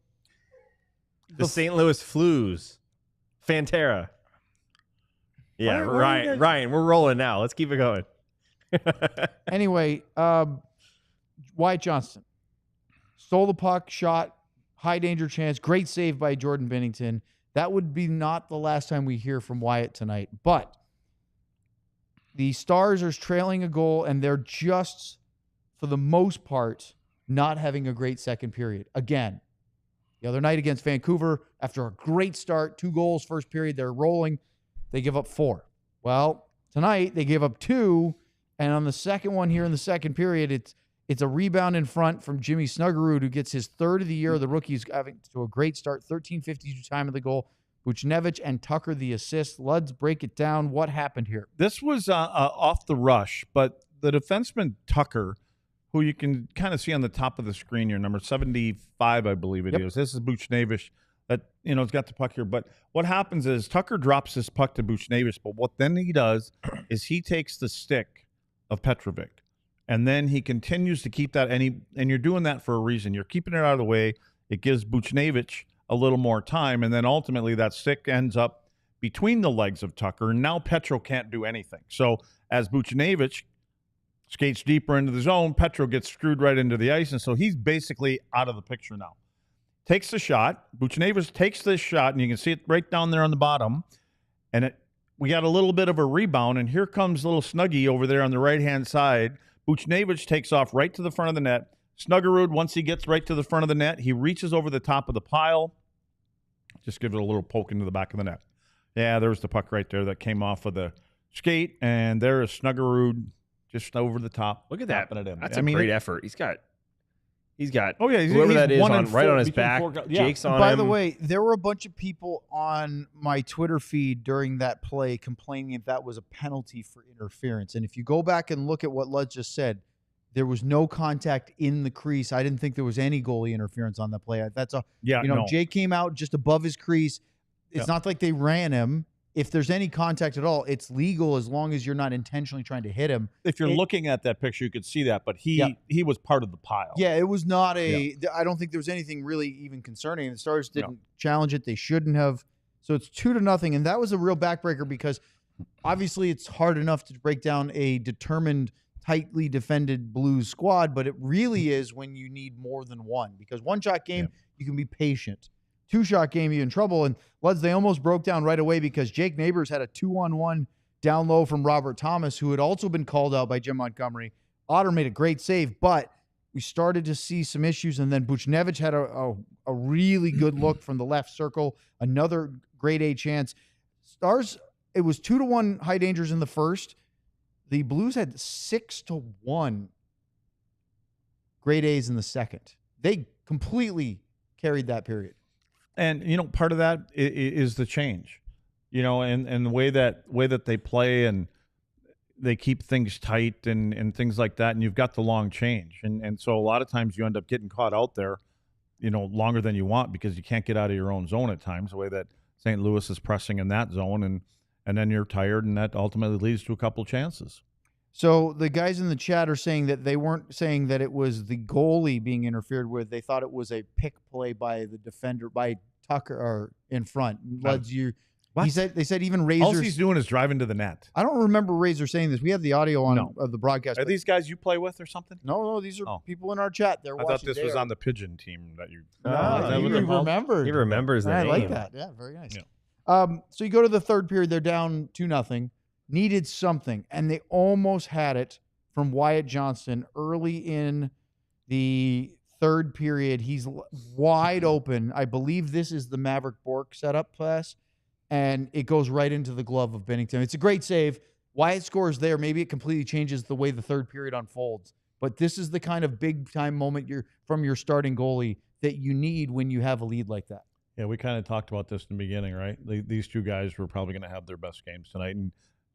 the St. Louis Flus. Fantera. Yeah, Ryan, we're rolling now. Let's keep it going. Anyway, Wyatt Johnston stole the puck, shot, high danger chance, great save by Jordan Binnington. That would be not the last time we hear from Wyatt tonight. But the Stars are trailing a goal, and they're just, for the most part, not having a great second period. Again, the other night against Vancouver, after a great start, 2 goals first period, they're rolling. They give up 4. Well, tonight they gave up 2, and on the second one here in the second period, it's a rebound in front from Jimmy Snuggerud, who gets his 3rd of the year. The rookie's having to a great start, 13:52 time of the goal. Buchnevich and Tucker the assist. Luds, break it down. What happened here? This was off the rush, but the defenseman Tucker, who you can kind of see on the top of the screen here, number 75, I believe it is. This is Buchnevich that, has got the puck here. But what happens is Tucker drops this puck to Buchnevich, but what then he does is he takes the stick of Petrovic. And then he continues to keep that, and you're doing that for a reason. You're keeping it out of the way. It gives Buchnevich a little more time, and then ultimately that stick ends up between the legs of Tucker, and now Petro can't do anything. So as Buchnevich skates deeper into the zone, Petro gets screwed right into the ice, and so he's basically out of the picture now. Takes the shot. Buchnevich takes this shot, and you can see it right down there on the bottom, and we got a little bit of a rebound, and here comes little Snuggie over there on the right-hand side. Buchnevich takes off right to the front of the net. Snuggerud, once he gets right to the front of the net, he reaches over the top of the pile. Just give it a little poke into the back of the net. Yeah, there's the puck right there that came off of the skate, and there is Snuggerud just over the top. Look at that. It in. That's a great effort. He's got oh yeah, whoever that is right on his back. Jake's on him. By the way, there were a bunch of people on my Twitter feed during that play complaining if that was a penalty for interference. And if you go back and look at what Lutz just said, there was no contact in the crease. I didn't think there was any goalie interference on that play. That's a Jake came out just above his crease. It's not like they ran him. If there's any contact at all, it's legal as long as you're not intentionally trying to hit him. If you're looking at that picture, you could see that, but he was part of the pile. Yeah, it was not I don't think there was anything really even concerning. The Stars didn't challenge it. They shouldn't have. So it's 2-0, and that was a real backbreaker because obviously it's hard enough to break down a determined, tightly defended Blues squad, but it really is when you need more than one, because one-shot game, you can be patient. Two-shot game, you're in trouble. And Luds, they almost broke down right away because Jake Neighbors had a 2-on-1 down low from Robert Thomas, who had also been called out by Jim Montgomery. Otter made a great save, but we started to see some issues. And then Buchnevich had a really good look from the left circle, another grade A chance. Stars, it was 2-1 high dangers in the first. The Blues had 6-1 grade A's in the second. They completely carried that period. And, part of that is the change, and the way that they play and they keep things tight and things like that. And you've got the long change. And so a lot of times you end up getting caught out there, longer than you want because you can't get out of your own zone at times, the way that St. Louis is pressing in that zone. And then you're tired, and that ultimately leads to a couple chances. So the guys in the chat are saying that they weren't saying that it was the goalie being interfered with. They thought it was a pick play by the defender, by Tucker, or in front. Luds, they said even Razor. All he's doing is driving to the net. I don't remember Razor saying this. We have the audio of the broadcast. Are these guys you play with or something? No, these are people in our chat. They're watching. I thought this was on the Pigeon team that you. No, he remembered. He remembers that. I like that. Yeah, very nice. Yeah. So you go to the third period. They're down 2-0. Needed something, and they almost had it from Wyatt Johnston early in the third period. He's wide open. I believe this is the Maverick Bork setup pass, and it goes right into the glove of Binnington. It's a great save. Wyatt scores there. Maybe it completely changes the way the third period unfolds, but this is the kind of big-time moment from your starting goalie that you need when you have a lead like that. Yeah, we kind of talked about this in the beginning, right? These two guys were probably going to have their best games tonight, and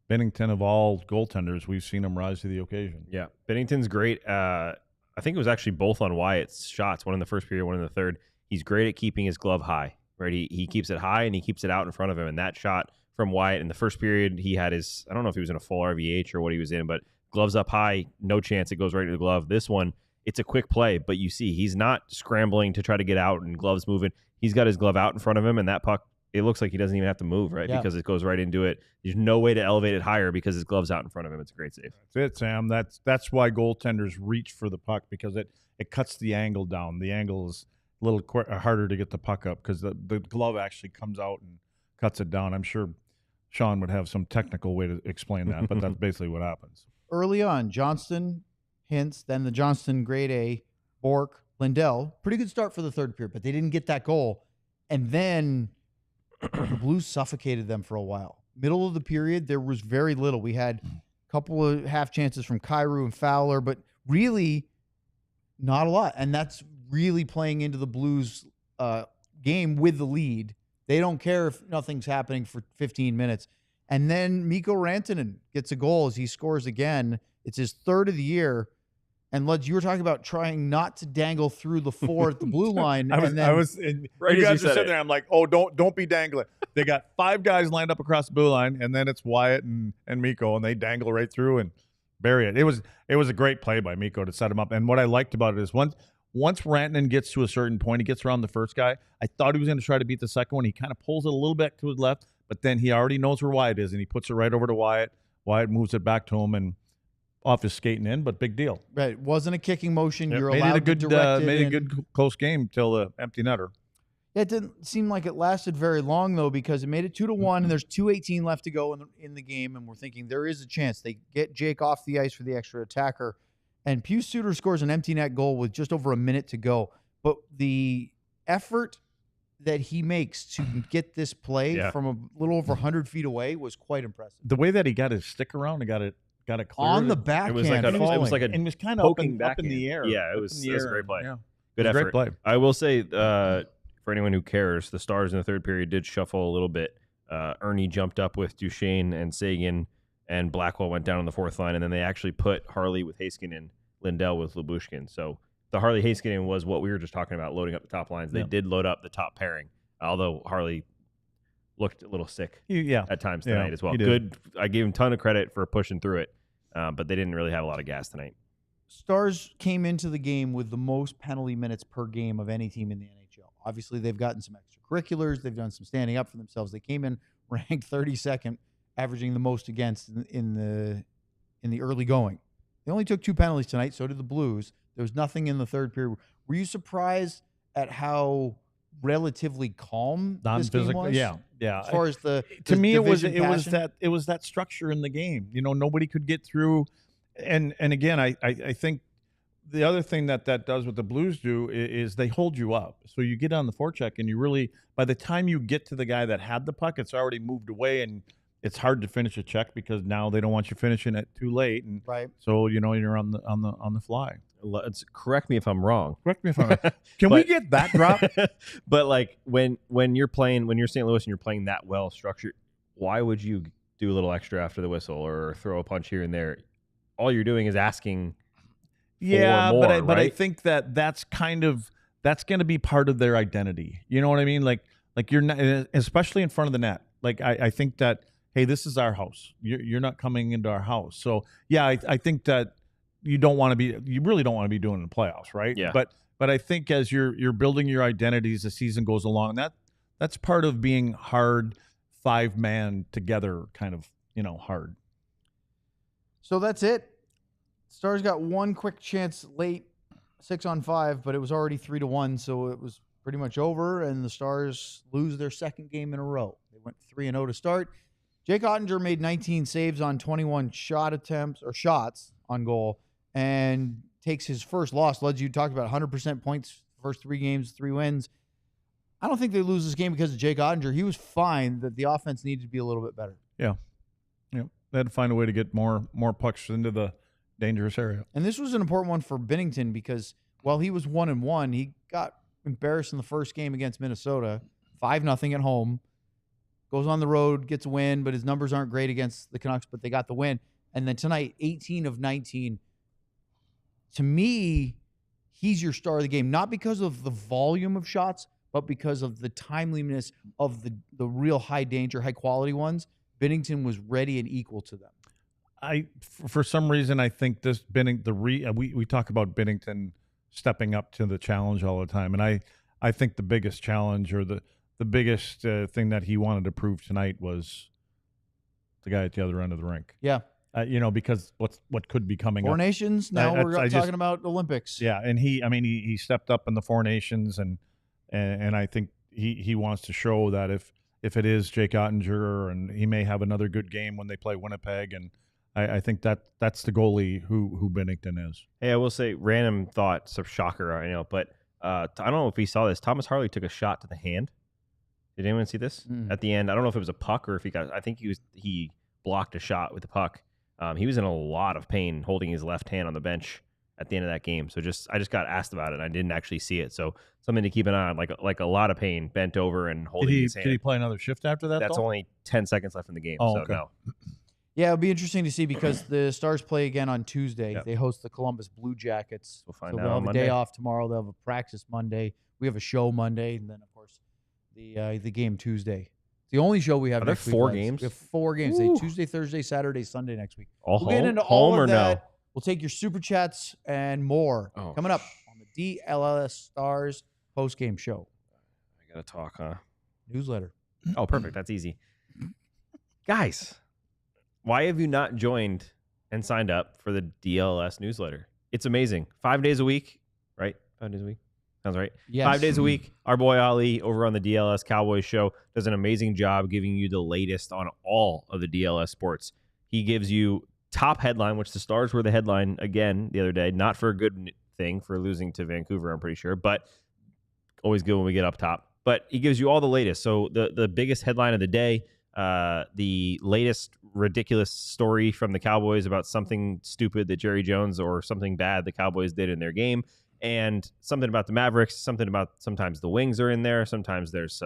Binnington, of all goaltenders, we've seen him rise to the occasion. Yeah, Binnington's great. I think it was actually both on Wyatt's shots, one in the first period, one in the third. He's great at keeping his glove high, right? He keeps it high, and he keeps it out in front of him. And that shot from Wyatt in the first period, he had his, I don't know if he was in a full RVH or what he was in, but gloves up high, no chance it goes right into the glove. This one, it's a quick play, but you see he's not scrambling to try to get out and gloves moving. He's got his glove out in front of him, and that puck, it looks like he doesn't even have to move, right? Yeah. Because it goes right into it. There's no way to elevate it higher because his glove's out in front of him. It's a great save. That's it, Sam. That's why goaltenders reach for the puck, because it cuts the angle down. The angle is a little harder to get the puck up because the glove actually comes out and cuts it down. I'm sure Sean would have some technical way to explain that, but that's basically what happens. Early on, Johnston, Hintz, then the Johnston grade A, Bork, Lindell. Pretty good start for the third period, but they didn't get that goal. And then the Blues suffocated them for a while. Middle of the period, there was very little. We had a couple of half chances from Kyrou and Fowler, but really not a lot. And that's really playing into the Blues game with the lead. They don't care if nothing's happening for 15 minutes. And then Mikko Rantanen gets a goal as he scores again. It's his third of the year. And Luds, you were talking about trying not to dangle through the four at the blue line. You guys are sitting there. I'm like, oh, don't be dangling. They got 5 guys lined up across the blue line, and then it's Wyatt and Mikko, and they dangle right through, and bury it. It was a great play by Mikko to set him up. And what I liked about it is once Rantanen gets to a certain point, he gets around the first guy. I thought he was going to try to beat the second one. He kind of pulls it a little bit to his left, but then he already knows where Wyatt is, and he puts it right over to Wyatt. Wyatt moves it back to him and off his skating in, but big deal. Right. It wasn't a kicking motion. You're made allowed it a good, to direct it. made a good close game till the empty netter. It didn't seem like it lasted very long, though, because it made it 2-1, and there's 2:18 left to go in the game, and we're thinking there is a chance they get Jake off the ice for the extra attacker, and Pius Suter scores an empty net goal with just over a minute to go. But the effort that he makes to get this play from a little over 100 feet away was quite impressive. The way that he got his stick around and got it clear on the backhand. It was like and it was kind of up in the air. Yeah, it was a great play. Yeah. Good effort. Great play. I will say, for anyone who cares, the Stars in the third period did shuffle a little bit. Ernie jumped up with Duchesne and Sagan, and Blackwell went down on the fourth line, and then they actually put Harley with Heiskanen, Lindell with Lyubushkin. So the Harley Heiskanen was what we were just talking about, loading up the top lines. They did load up the top pairing, although Harley looked a little sick at times tonight as well. Good. I gave him a ton of credit for pushing through it, but they didn't really have a lot of gas tonight. Stars came into the game with the most penalty minutes per game of any team in the NHL. Obviously, they've gotten some extracurriculars. They've done some standing up for themselves. They came in ranked 32nd, averaging the most against in the early going. They only took 2 penalties tonight. So did the Blues. There was nothing in the third period. Were you surprised at how relatively calm this game was? Yeah. As far as to me, it was passion? that structure in the game. Nobody could get through. And again, I think the other thing that does what the Blues do is they hold you up. So you get on the forecheck, and you really, by the time you get to the guy that had the puck, it's already moved away, and it's hard to finish a check because now they don't want you finishing it too late. And so you're on the fly. Correct me if I'm wrong. Correct me if I'm wrong. Can we get that drop? But like when you're St. Louis and you're playing that well structured, why would you do a little extra after the whistle or throw a punch here and there? All you're doing is asking. But I think that's going to be part of their identity. You know what I mean? Like you're not, especially in front of the net. Like I think that, hey, this is our house. You're not coming into our house. So yeah, I think that you really don't want to be doing in the playoffs, right? Yeah. But I think as you're building your identity as the season goes along, that's part of being hard 5-man together, kind of hard. So that's it. Stars got one quick chance late, 6-on-5, but it was already 3-1, so it was pretty much over, and the Stars lose their second game in a row. They went 3-0 to start. Jake Ottinger made 19 saves on 21 shots on goal, and takes his first loss. Led you talked about 100% points, first 3 games, 3 wins. I don't think they lose this game because of Jake Ottinger. He was fine. That the offense needed to be a little bit better. Yeah. They had to find a way to get more pucks into the dangerous area. And this was an important one for Binnington because while he was 1-1, he got embarrassed in the first game against Minnesota, 5-0 at home. Goes on the road, gets a win, but his numbers aren't great against the Canucks, but they got the win. And then tonight, 18 of 19. To me, he's your star of the game, not because of the volume of shots, but because of the timeliness of the real high danger, high quality ones. Binnington was ready and equal to them. For some reason, I think this we talk about Binnington stepping up to the challenge all the time, and I think the biggest challenge or the biggest thing that he wanted to prove tonight was the guy at the other end of the rink. Yeah, because what could be coming up. Four Nations. Now we're talking about Olympics. Yeah, and he stepped up in the Four Nations, and I think he wants to show that if it is Jake Ottinger, and he may have another good game when they play Winnipeg, and I think that's the goalie who Binnington is. Hey, I will say, random thought, some shocker, I know, but I don't know if he saw this. Thomas Harley took a shot to the hand. Did anyone see this at the end? I don't know if it was a puck or if I think he blocked a shot with the puck. He was in a lot of pain holding his left hand on the bench at the end of that game. So I just got asked about it, and I didn't actually see it. So something to keep an eye on, like a lot of pain, bent over and holding his hand. Did he play another shift after that? That's only 10 seconds left in the game. Oh, so okay. no. Yeah, it'll be interesting to see because the Stars play again on Tuesday. Yep. They host the Columbus Blue Jackets. We'll find so out they'll on have Monday. a day off tomorrow. They'll have a practice Monday. We have a show Monday, and then of course the game Tuesday. It's the only show we have Are there next week. 4 lads. games? We have 4 games. Ooh. Tuesday, Thursday, Saturday, Sunday next week. All We'll get into home all or of that. no? We'll take your super chats and more coming up on the DLS Stars post-game show. I got to talk, huh? Newsletter. Oh, perfect. That's easy. Guys, why have you not joined and signed up for the DLS newsletter? It's amazing. 5 days a week, right? 5 days a week. Sounds right. Yes. 5 days a week. Our boy Ali over on the DLS Cowboys show does an amazing job giving you the latest on all of the DLS sports. He gives you top headline, which the Stars were the headline again the other day. Not for a good thing for losing to Vancouver, I'm pretty sure, but always good when we get up top. But he gives you all the latest. So the biggest headline of the day, the latest ridiculous story from the Cowboys about something stupid that Jerry Jones or something bad the Cowboys did in their game, and something about the Mavericks, something about sometimes the Wings are in there, sometimes there's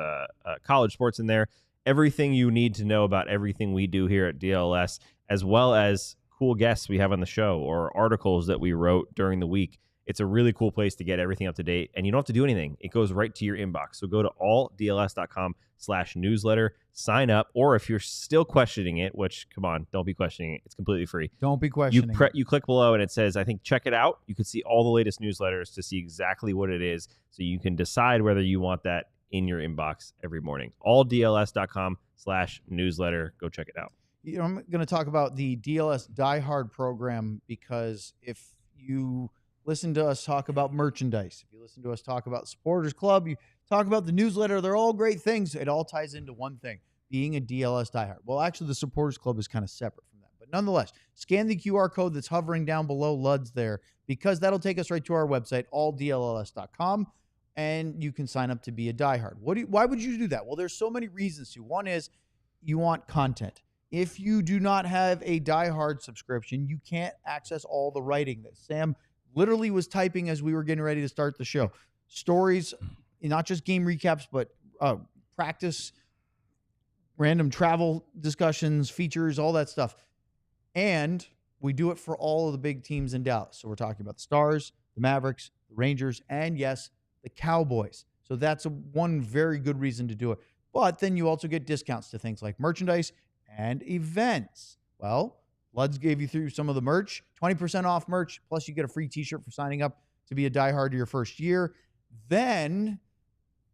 college sports in there. Everything you need to know about everything we do here at DLS, as well as cool guests we have on the show or articles that we wrote during the week. It's a really cool place to get everything up to date, and you don't have to do anything. It goes right to your inbox. So go to alldls.com/newsletter, sign up, or if you're still questioning it, which, come on, don't be questioning it. It's completely free. Don't be questioning. You click below, and it says, I think, check it out. You can see all the latest newsletters to see exactly what it is, so you can decide whether you want that in your inbox every morning. alldls.com/newsletter. Go check it out. You know, I'm going to talk about the DLS Die Hard program because if you listen to us talk about merchandise, if you listen to us talk about Supporters Club, you talk about the newsletter, they're all great things. It all ties into one thing, being a DLS Die Hard. Well, actually, the Supporters Club is kind of separate from that. But nonetheless, scan the QR code that's hovering down below LUDs there, because that'll take us right to our website, alldls.com, and you can sign up to be a Die Hard. Why would you do that? Well, there's so many reasons to. One is you want content. If you do not have a Die Hard subscription, you can't access all the writing that Sam literally was typing as we were getting ready to start the show. Stories, not just game recaps, but practice, random travel discussions, features, all that stuff. And we do it for all of the big teams in Dallas. So we're talking about the Stars, the Mavericks, the Rangers, and yes, the Cowboys. So that's one very good reason to do it. But then you also get discounts to things like merchandise and events. Well, Luds gave you through some of the merch, 20% off merch, plus you get a free t-shirt for signing up to be a Die Hard your first year. Then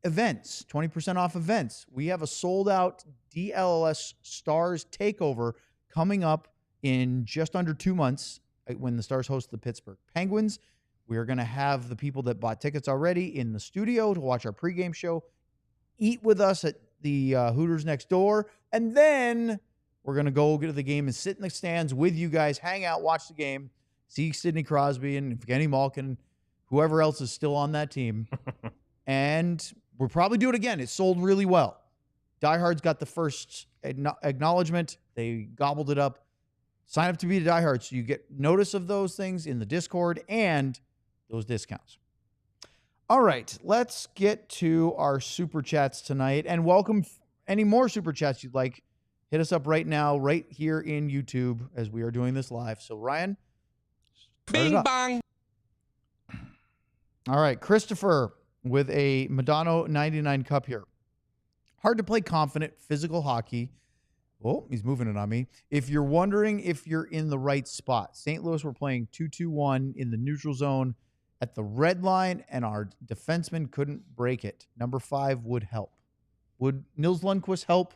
events, 20% off events. We have a sold-out DLS Stars takeover coming up in just under 2 months when the Stars host the Pittsburgh Penguins. We're going to have the people that bought tickets already in the studio to watch our pregame show, eat with us at the Hooters next door, and then we're going to go get to the game and sit in the stands with you guys, hang out, watch the game, see Sidney Crosby and Evgeny Malkin, whoever else is still on that team. And we'll probably do it again. It sold really well. Die Hard's got the first acknowledgement. They gobbled it up. Sign up to be a Die Hard so you get notice of those things in the Discord and those discounts. All right, let's get to our Super Chats tonight. And welcome any more Super Chats you'd like. Hit us up right now, right here in YouTube as we are doing this live. So, Ryan. Bing bang. All right, Christopher with a Madonna 99 cup here. Hard to play confident physical hockey. Oh, he's moving it on me. If you're wondering if you're in the right spot, St. Louis were playing 2-2-1 in the neutral zone at the red line, and our defenseman couldn't break it. Number 5 would help. Would Nils Lundqvist help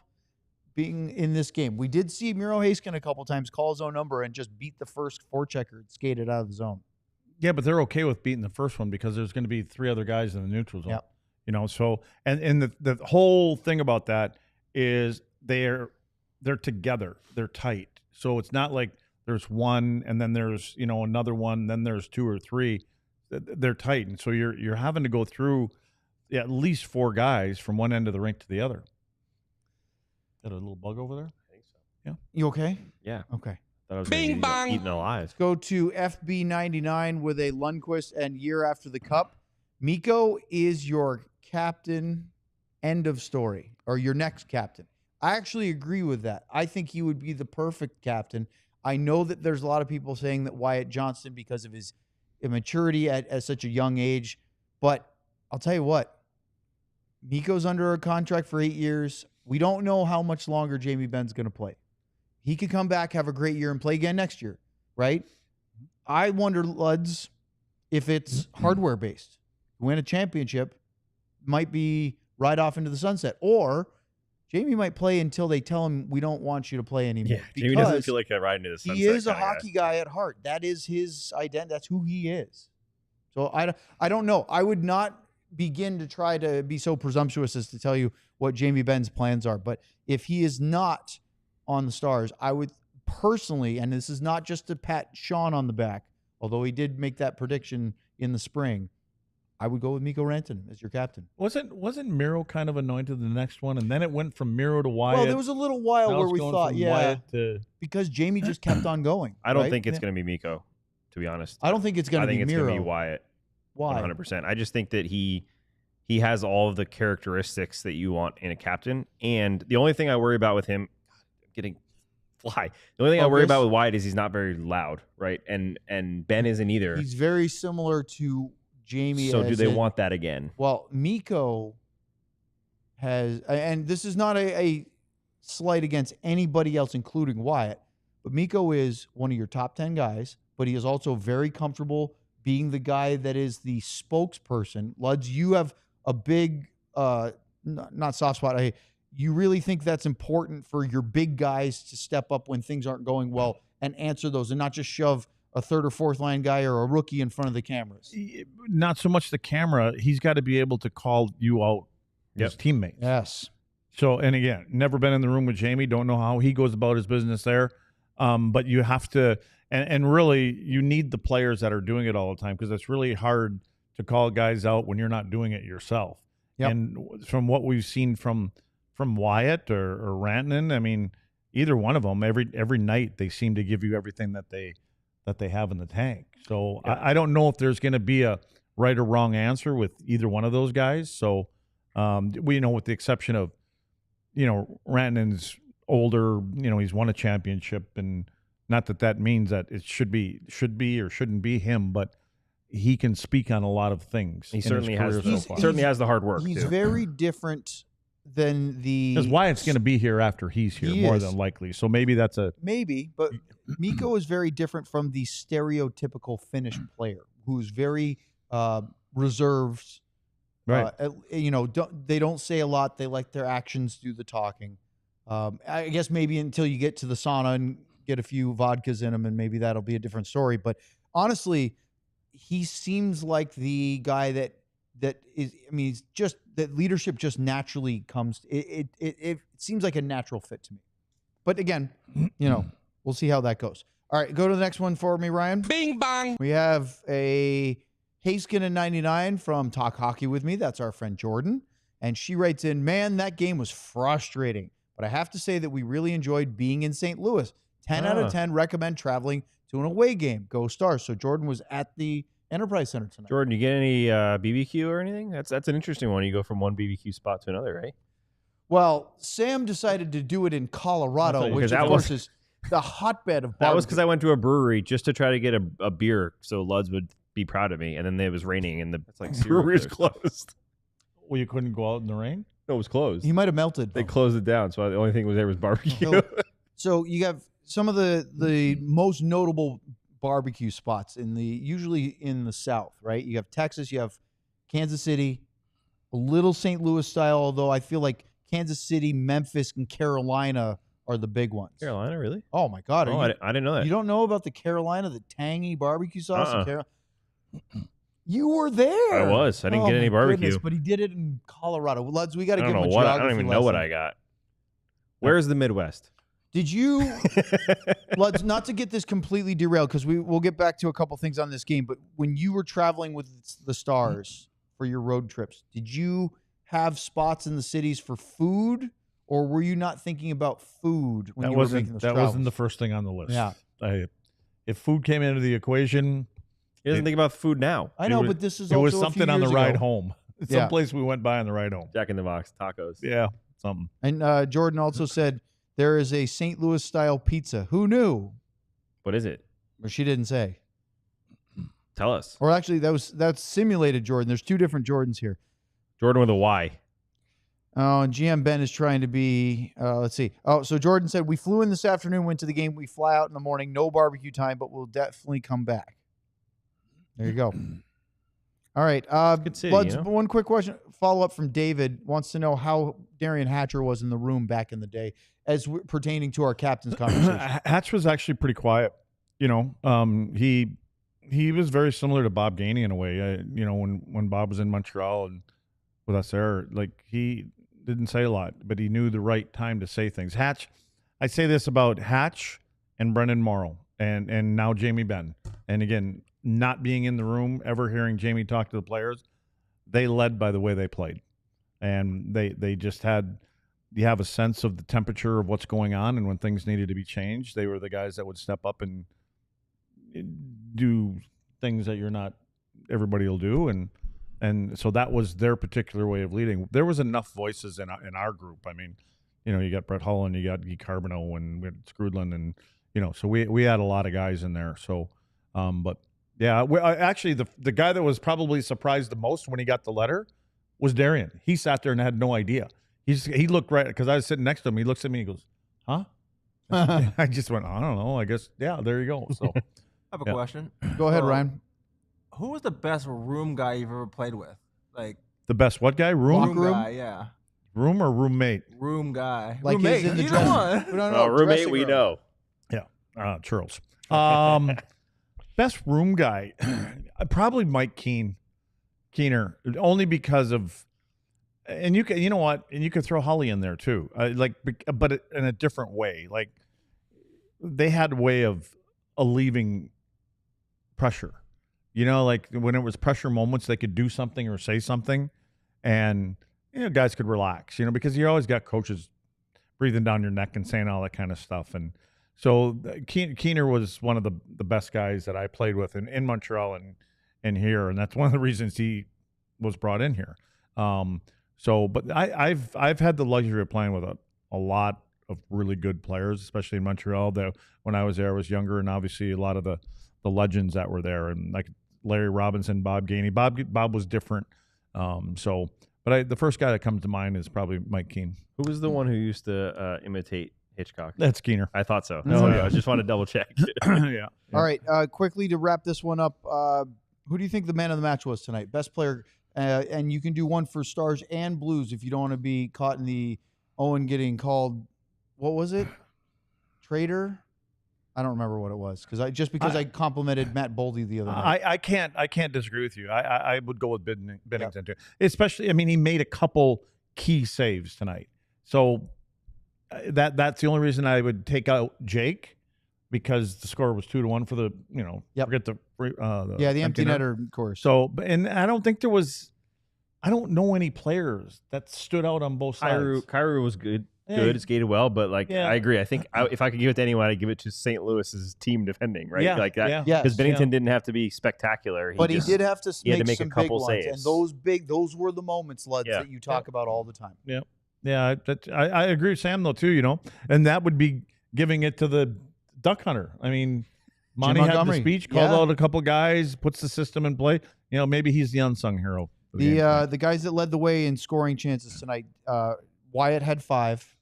being in this game? We did see Miro Haskin a couple times call his own number and just beat the first forechecker and skated out of the zone. Yeah, but they're okay with beating the first one because there's going to be 3 other guys in the neutral zone. Yep. You know, so and the whole thing about that is they're together. They're tight. So it's not like there's one and then there's, you know, another one, then there's 2 or 3. They're tight. And so you're having to go through at least 4 guys from one end of the rink to the other. Got a little bug over there? I think so. Yeah. You okay? Yeah. Okay. Thought I was Bing gonna bang. eaten alive. Go to FB99 with a Lundqvist and year after the cup. Mikko is your captain, end of story, or your next captain. I actually agree with that. I think he would be the perfect captain. I know that there's a lot of people saying that Wyatt Johnston because of his immaturity at such a young age, but I'll tell you what, Mikko's under a contract for 8 years. We don't know how much longer Jamie Benn's going to play. He could come back, have a great year, and play again next year, right? I wonder, Luds, if it's hardware-based. Win a championship might be right off into the sunset. Or Jamie might play until they tell him, we don't want you to play anymore. Yeah, Jamie doesn't feel like a ride into the sunset. He is a hockey guy at heart. That is his identity. That's who he is. So I don't know. I would not begin to try to be so presumptuous as to tell you what Jamie Benn's plans are. But if he is not on the Stars, I would personally, and this is not just to pat Sean on the back, although he did make that prediction in the spring, I would go with Mikko Rantanen as your captain. Wasn't Miro kind of anointed the next one, and then it went from Miro to Wyatt? Well, there was a little while where we thought, because Jamie just kept on going. I don't think it's going to be Mikko, to be honest. I don't think it's going to be Miro. I think it's going to be Wyatt. Why? 100%. I just think that he has all of the characteristics that you want in a captain, and the only thing I worry about with him, I'm getting fly. The only thing I worry about with Wyatt is he's not very loud, right? And Benn isn't either. He's very similar to Jamie. So do they want that again? Well, Mikko has, and this is not a slight against anybody else, including Wyatt, but Mikko is one of your top 10 guys, but he is also very comfortable being the guy that is the spokesperson. Luds, you have a big, not soft spot. You really think that's important for your big guys to step up when things aren't going well and answer those and not just shove a third or fourth line guy or a rookie in front of the cameras? Not so much the camera. He's got to be able to call you out as teammates. Yes. So, and again, never been in the room with Jamie. Don't know how he goes about his business there. But you have to, and really, you need the players that are doing it all the time because it's really hard to call guys out when you're not doing it yourself. Yep. And from what we've seen from Wyatt or Rantanen, I mean, either one of them, every night they seem to give you everything that they have in the tank. So I don't know if there's going to be a right or wrong answer with either one of those guys. So with the exception of, Rantanen's older, he's won a championship, and not that means that it should be or shouldn't be him, but he can speak on a lot of things. He certainly has. Certainly has the hard work. He's very different than the. Because Wyatt's going to be here after he's here, more than likely. So maybe that's but Mikko is very different from the stereotypical Finnish player who's very reserved. Right. They don't say a lot. They let their actions do the talking. I guess maybe until you get to the sauna and get a few vodkas in him, and maybe that'll be a different story. But honestly, he seems like the guy that is. I mean, he's just that leadership just naturally comes. It seems like a natural fit to me. But again, we'll see how that goes. All right, go to the next one for me, Ryan. Bing bang. We have a Haskin in 99 from Talk Hockey With Me. That's our friend Jordan. And she writes in, man, that game was frustrating. But I have to say that we really enjoyed being in St. Louis. 10 out of 10 recommend traveling to an away game. Go Stars. So Jordan was at the Enterprise Center tonight. Jordan, you get any BBQ or anything? That's an interesting one. You go from one BBQ spot to another, right? Well, Sam decided to do it in Colorado, which of course is the hotbed of barbecue. That was because I went to a brewery just to try to get a beer so Luds would be proud of me. And then it was raining and the brewery was closed. Well, you couldn't go out in the rain? No, it was closed. He might have melted. They closed it down, so the only thing was there was barbecue. So you have some of the most notable barbecue spots usually in the South, right? You have Texas, you have Kansas City, a little St. Louis style, although I feel like Kansas City, Memphis, and Carolina are the big ones. Carolina, really? Oh my God! I didn't know that. You don't know about the Carolina, the tangy barbecue sauce in Carolina? You were there. I was. I didn't get any barbecue. Goodness, but he did it in Colorado. Luds, we got to give him a geography lesson. I don't even know what I got. Where's the Midwest? Did you, Luds, not to get this completely derailed, because we'll get back to a couple things on this game, but when you were traveling with the Stars for your road trips, did you have spots in the cities for food, or were you not thinking about food when you were making those travels? That wasn't the first thing on the list. Yeah. If food came into the equation... He doesn't think about food now. I know, but this is also a was few something on the years ride ago. home. Someplace we went by on the ride home. Jack in the Box, tacos. Yeah, something. And Jordan also said there is a St. Louis style pizza. Who knew? What is it? Or she didn't say. Tell us. Or actually, that's simulated Jordan. There's two different Jordans here. Jordan with a Y. Oh, and GM Benn is trying to be, let's see. Oh, so Jordan said, we flew in this afternoon, went to the game. We fly out in the morning. No barbecue time, but we'll definitely come back. There you go. All right. good city, Bloods, you know? one quick question. Follow up from David. Wants to know how Darian Hatcher was in the room back in the day as pertaining to our captain's conversation. Hatch was actually pretty quiet. You know, he was very similar to Bob Gainey in a way. You know, when Bob was in Montreal and with us there, like he didn't say a lot, but he knew the right time to say things. Hatch, I say this about Hatch and Brendan Morrow and now Jamie Benn. And again, not being in the room, ever hearing Jamie talk to the players, they led by the way they played. And they just you have a sense of the temperature of what's going on, and when things needed to be changed, they were the guys that would step up and do things that everybody will do. And so that was their particular way of leading. There was enough voices in our group. I mean, you know, you got Brett Hull and you got Guy Carbonneau and we had Scrudlin, and you know, so we had a lot of guys in there. So, but yeah, actually the guy that was probably surprised the most when he got the letter was Darian. He sat there and had no idea. He looked right, because I was sitting next to him. He looks at me and he goes, "Huh?" I just went, "I don't know. I guess, yeah, there you go." So I have a question. Go ahead, Ryan. Who was the best room guy you've ever played with? Like the best what guy? Room guy, yeah. Room or roommate? Room guy. Like roommate. he's in the Either dressing one. We don't know. Roommate, Dressing we room. know. Yeah, Charles. Best room guy, probably Mike Keener, only because of, and you know what, and you could throw Holly in there too, but in a different way. Like they had a way of alleviating pressure. You know, like when it was pressure moments, they could do something or say something, and you know, guys could relax. You know, because you always got coaches breathing down your neck and saying all that kind of stuff. And so Keener was one of the best guys that I played with in Montreal and here, and that's one of the reasons he was brought in here. But I've had the luxury of playing with a lot of really good players, especially in Montreal. That when I was there, I was younger, and obviously a lot of the legends that were there, and like Larry Robinson, Bob Gainey. Bob was different. But the first guy that comes to mind is probably Mike Keene. Who was the one who used to imitate Hitchcock? That's Keener. I thought so. Oh, So, yeah. I just wanted to double check. Yeah. All right, quickly to wrap this one up, who do you think the man of the match was tonight? Best player, and you can do one for Stars and Blues if you don't want to be caught in the Owen getting called, what was it? Traitor? I don't remember what it was, because I complimented Matt Boldy the other night. I can't disagree with you. I would go with Binnington too. Especially, I mean, he made a couple key saves tonight. So that's the only reason I would take out Jake, because the score was 2-1 for the, you know, forget the empty netter, of course. So, and I don't think there was, I don't know any players that stood out on both sides. Kyrou was good. Yeah. Good, skated well, but Yeah. I agree. I think if I could give it to anyone, I'd give it to St. Louis's team defending, right? Yeah, Like that, yeah. Yes. because Binnington didn't have to be spectacular. But he did have to he had to make make a some couple big ones, saves. and those were the moments, Luds, Yeah. that you talk about all the time. Yeah, I agree with Sam though too. You know, and that would be giving it to the Duck Hunter. I mean, Monty had the Montgomery. speech, called Yeah. out a couple guys, puts the system in play. You know, maybe he's the unsung hero. of the game tonight. The guys that led the way in scoring chances tonight, Wyatt had 5,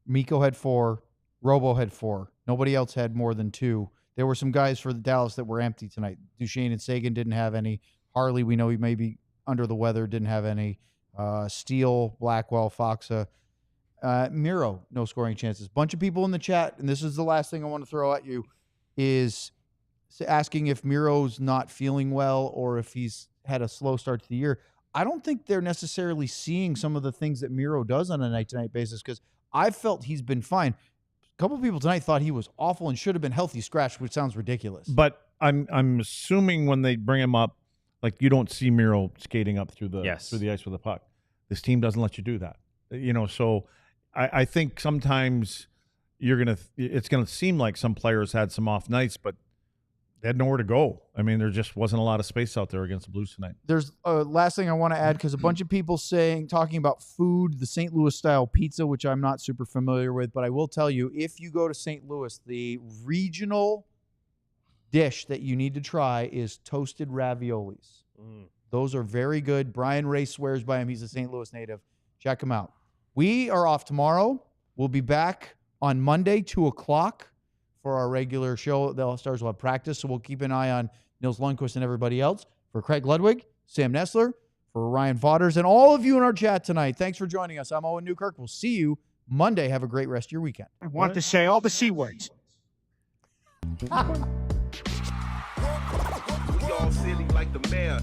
Mikko had 4, Robo had 4. Nobody else had more than 2. There were some guys for the Dallas that were empty tonight. Duchesne and Sagan didn't have any. Harley, we know he may be under the weather, didn't have any. Steele, Blackwell, Foxa. Miro, no scoring chances. Bunch of people in the chat, and this is the last thing I want to throw at you, is asking if Miro's not feeling well or if he's had a slow start to the year. I don't think they're necessarily seeing some of the things that Miro does on a night-to-night basis, because I felt he's been fine. A couple of people tonight thought he was awful and should have been healthy scratched, which sounds ridiculous. But I'm assuming when they bring him up, like you don't see Miro skating up through the ice with a puck. This team doesn't let you do that. You know, so I think sometimes it's gonna seem like some players had some off nights, but they had nowhere to go. I mean, there just wasn't a lot of space out there against the Blues tonight. There's a last thing I want to add, because a bunch of people talking about food, the St. Louis style pizza, which I'm not super familiar with, but I will tell you, if you go to St. Louis, the regional dish that you need to try is toasted raviolis. Those are very good. Brian Ray swears by him. He's a St. Louis native. Check him out. We are off tomorrow. We'll be back on Monday, 2 o'clock for our regular show. The All-Stars will have practice, so we'll keep an eye on Nils Lundqvist and everybody else. For Craig Ludwig, Sam Nessler, for Ryan Vaughters, and all of you in our chat tonight, thanks for joining us. I'm Owen Newkirk. We'll see you Monday. Have a great rest of your weekend. I want to say all the C words. We all silly like the mayor.